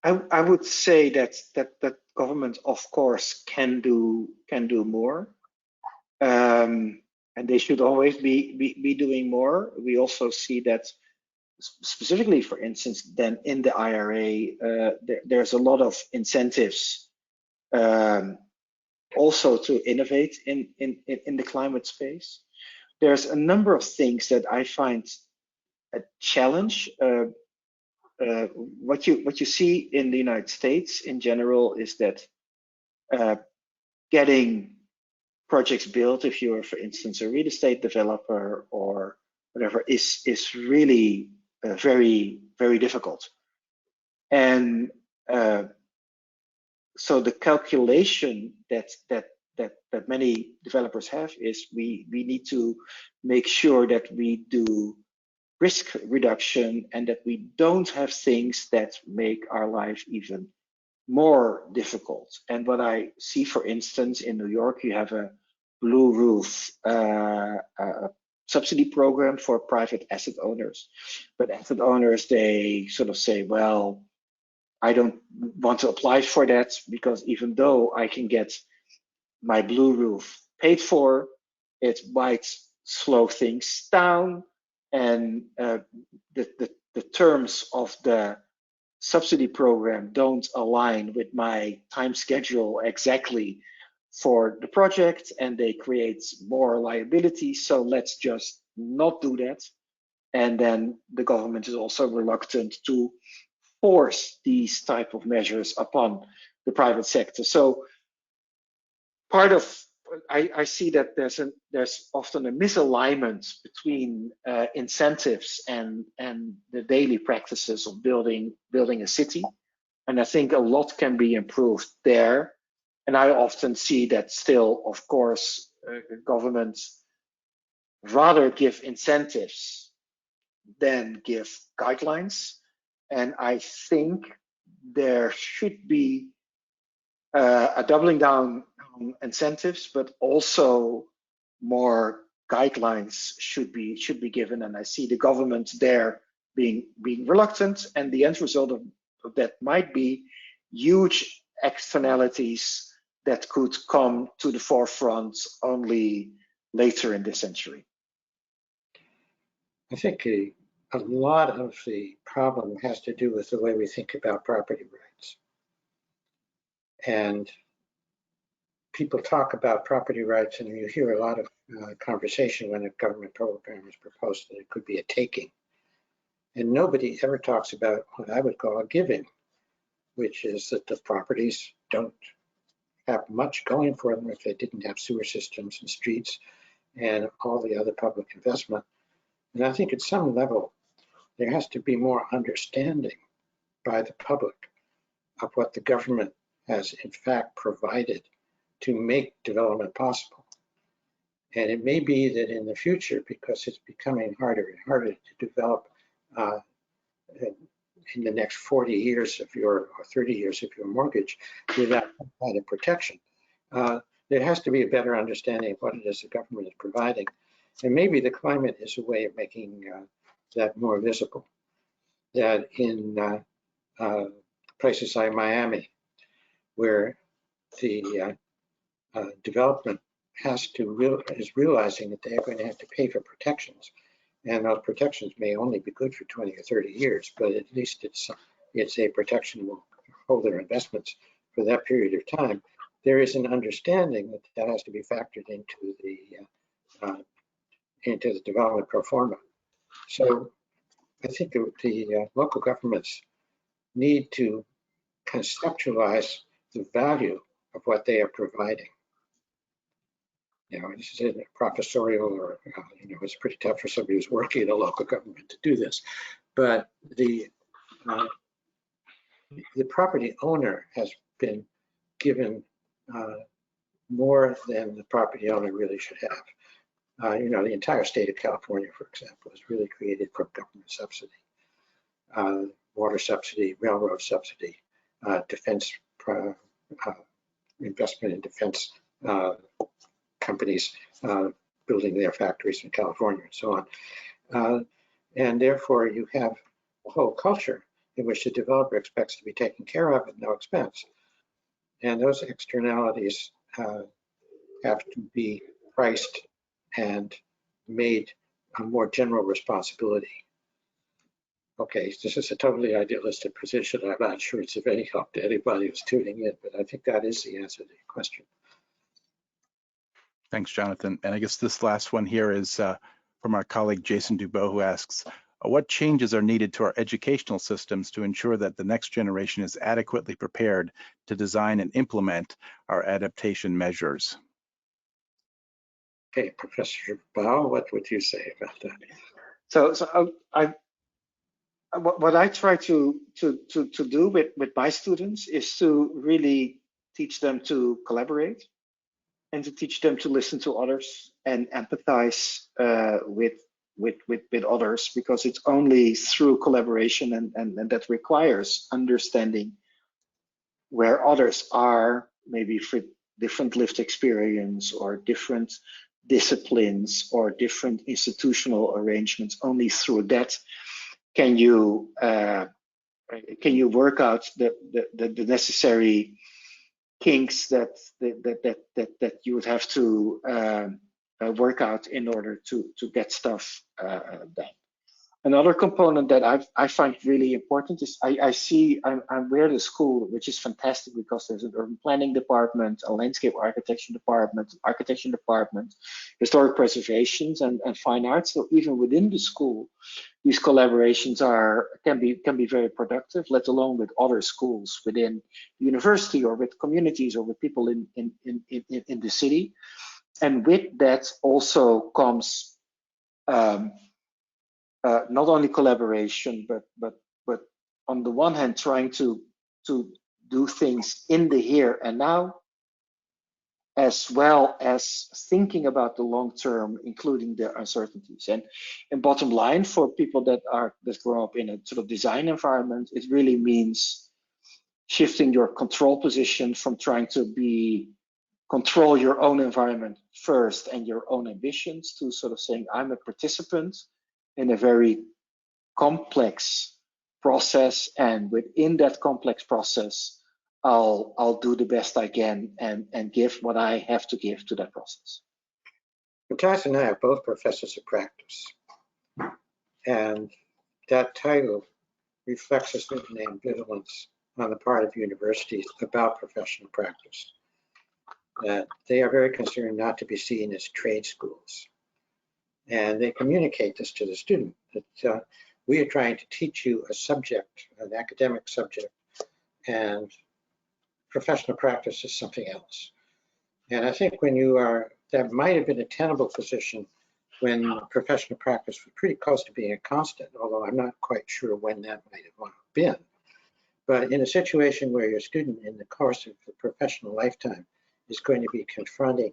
I would say that government, of course, can do more, and they should always be doing more. We also see that specifically, for instance, then in the IRA, there's a lot of incentives also to innovate in the climate space. There's a number of things that I find a challenge. What you see in the United States in general is that getting projects built, if you're, for instance, a real estate developer or whatever, is really very, very difficult. And so the calculation that many developers have is we need to make sure that we do risk reduction and that we don't have things that make our life even more difficult. And what I see, for instance, in New York, you have a blue roof subsidy program for private asset owners. But asset owners, they sort of say, well, I don't want to apply for that, because even though I can get my blue roof paid for, it might slow things down, and the terms of the subsidy program don't align with my time schedule exactly for the project, and they create more liability. So let's just not do that. And then the government is also reluctant to force these type of measures upon the private sector. So part of I see that there's often a misalignment between incentives and the daily practices of building a city, and I think a lot can be improved there. And I often see that still, of course, governments rather give incentives than give guidelines, and I think there should be a doubling down on incentives, but also more guidelines should be given. And I see the government there being reluctant, and the end result of that might be huge externalities that could come to the forefront only later in this century. I think a lot of the problem has to do with the way we think about property rights. And people talk about property rights, and you hear a lot of conversation when a government program is proposed that it could be a taking. And nobody ever talks about what I would call a giving, which is that the properties don't have much going for them if they didn't have sewer systems and streets and all the other public investment. And I think at some level, there has to be more understanding by the public of what the government has in fact provided to make development possible. And it may be that in the future, because it's becoming harder and harder to develop in the next 40 years of your, or 30 years of your mortgage without some kind of protection, there has to be a better understanding of what it is the government is providing. And maybe the climate is a way of making that more visible. That in places like Miami, where the development is realizing that they are going to have to pay for protections, and those protections may only be good for 20 or 30 years, but at least it's a protection will hold their investments for that period of time. There is an understanding that that has to be factored into the development pro forma. So I think the local governments need to conceptualize the value of what they are providing. You know, this is professorial, or you know, it's pretty tough for somebody who's working in a local government to do this. But the property owner has been given more than the property owner really should have. You know, the entire state of California, for example, is really created from government subsidy, water subsidy, railroad subsidy, defense investment in defense companies building their factories in California and so on. And therefore you have a whole culture in which the developer expects to be taken care of at no expense. And those externalities have to be priced and made a more general responsibility. Okay, this is a totally idealistic position. I'm not sure it's of any help to anybody who's tuning in, but I think that is the answer to your question. Thanks, Jonathan. And I guess this last one here is from our colleague Jason Dubois, who asks, what changes are needed to our educational systems to ensure that the next generation is adequately prepared to design and implement our adaptation measures? Okay, Professor Bouw, what would you say about that? So what I try to do with my students is to really teach them to collaborate, and to teach them to listen to others and empathize with others, because it's only through collaboration and that requires understanding where others are, maybe for different lived experience or different disciplines or different institutional arrangements. Only through that can you work out the necessary kinks that you would have to work out in order to get stuff done. Another component that I find really important is we're at a school which is fantastic, because there's an urban planning department, a landscape architecture department, historic preservations, and fine arts. So even within the school, these collaborations can be very productive, let alone with other schools within the university or with communities or with people in the city. And with that also comes not only collaboration, but on the one hand, trying to do things in the here and now, as well as thinking about the long term, including the uncertainties. And bottom line, for people that grow up in a sort of design environment, it really means shifting your control position from trying to control your own environment first and your own ambitions, to sort of saying, I'm a participant in a very complex process, and within that complex process, I'll do the best I can and give what I have to give to that process. Matthijs and I are both professors of practice, and that title reflects a certain ambivalence on the part of universities about professional practice. that they are very concerned not to be seen as trade schools. And they communicate this to the student, that we are trying to teach you a subject, an academic subject, and professional practice is something else. And I think when you are, that might have been a tenable position when professional practice was pretty close to being a constant, although I'm not quite sure when that might have been. But in a situation where your student in the course of the professional lifetime is going to be confronting,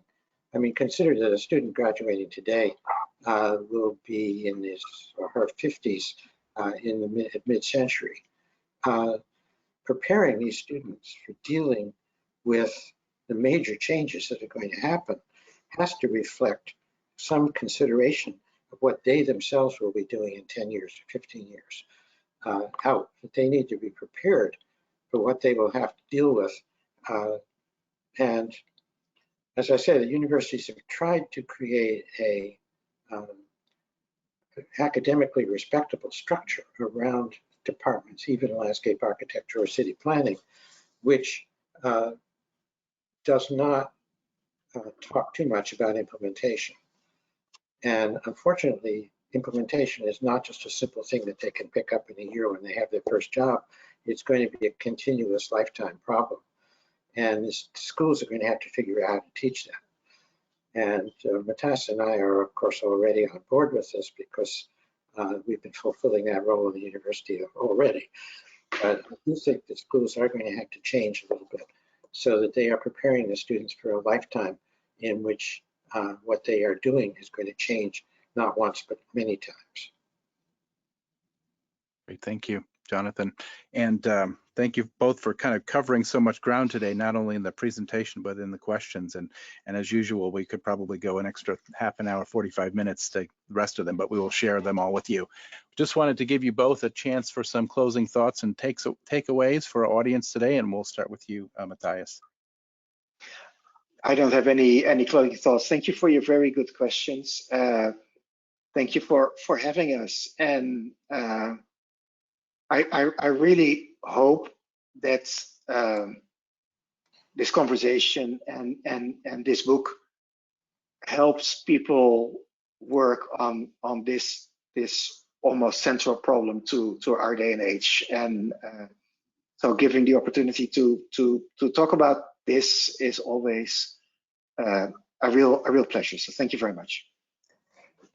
I mean, consider that a student graduating today will be in his or her 50s in the mid-century. Preparing these students for dealing with the major changes that are going to happen has to reflect some consideration of what they themselves will be doing in 10 years or 15 years out. That they need to be prepared for what they will have to deal with. And as I said, the universities have tried to create a academically respectable structure around departments, even landscape architecture or city planning, which does not talk too much about implementation. And unfortunately, implementation is not just a simple thing that they can pick up in a year when they have their first job. It's going to be a continuous lifetime problem. And the schools are going to have to figure out how to teach that. And Matthijs and I are, of course, already on board with this because we've been fulfilling that role in the university already. But I do think that schools are going to have to change a little bit so that they are preparing the students for a lifetime in which what they are doing is going to change not once, but many times. Great, thank you, Jonathan. And thank you both for kind of covering so much ground today, not only in the presentation, but in the questions. And as usual, we could probably go an extra half an hour, 45 minutes to the rest of them, but we will share them all with you. Just wanted to give you both a chance for some closing thoughts and takeaways for our audience today. And we'll start with you, Matthijs. I don't have any closing thoughts. Thank you for your very good questions. Thank you for having us. And I really hope that this conversation and this book helps people work on this almost central problem to our day and age. And so giving the opportunity to talk about this is always a real pleasure. So thank you very much.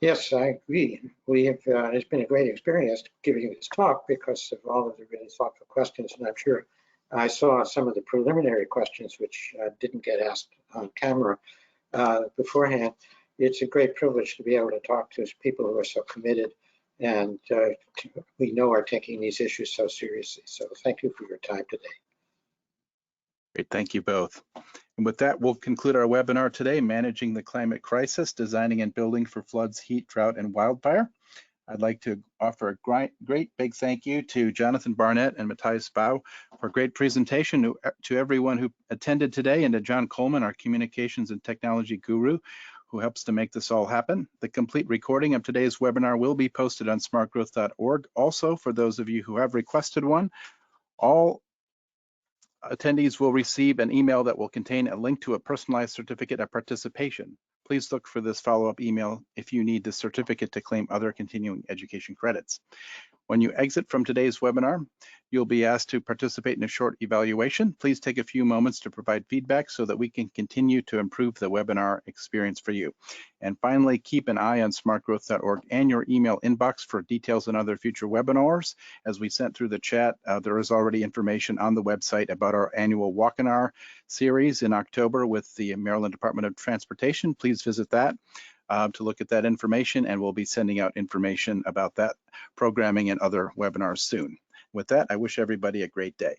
Yes, I agree. We have, it's been a great experience giving this talk because of all of the really thoughtful questions. And I'm sure I saw some of the preliminary questions which didn't get asked on camera beforehand. It's a great privilege to be able to talk to people who are so committed and we know are taking these issues so seriously. So thank you for your time today. Great, thank you both. And with that, we'll conclude our webinar today, Managing the Climate Crisis, Designing and Building for Floods, Heat, Drought, and Wildfire. I'd like to offer a great big thank you to Jonathan Barnett and Matthijs Bouw for a great presentation, to everyone who attended today, and to John Coleman, our communications and technology guru, who helps to make this all happen. The complete recording of today's webinar will be posted on smartgrowth.org. Also, for those of you who have requested one, all attendees will receive an email that will contain a link to a personalized certificate of participation. Please look for this follow-up email if you need the certificate to claim other continuing education credits. When you exit from today's webinar, you'll be asked to participate in a short evaluation. Please take a few moments to provide feedback so that we can continue to improve the webinar experience for you. And finally, keep an eye on smartgrowth.org and your email inbox for details on other future webinars. As we sent through the chat, there is already information on the website about our annual Walk-in-Our series in October with the Maryland Department of Transportation. Please visit that to look at that information, and we'll be sending out information about that programming and other webinars soon. With that, I wish everybody a great day.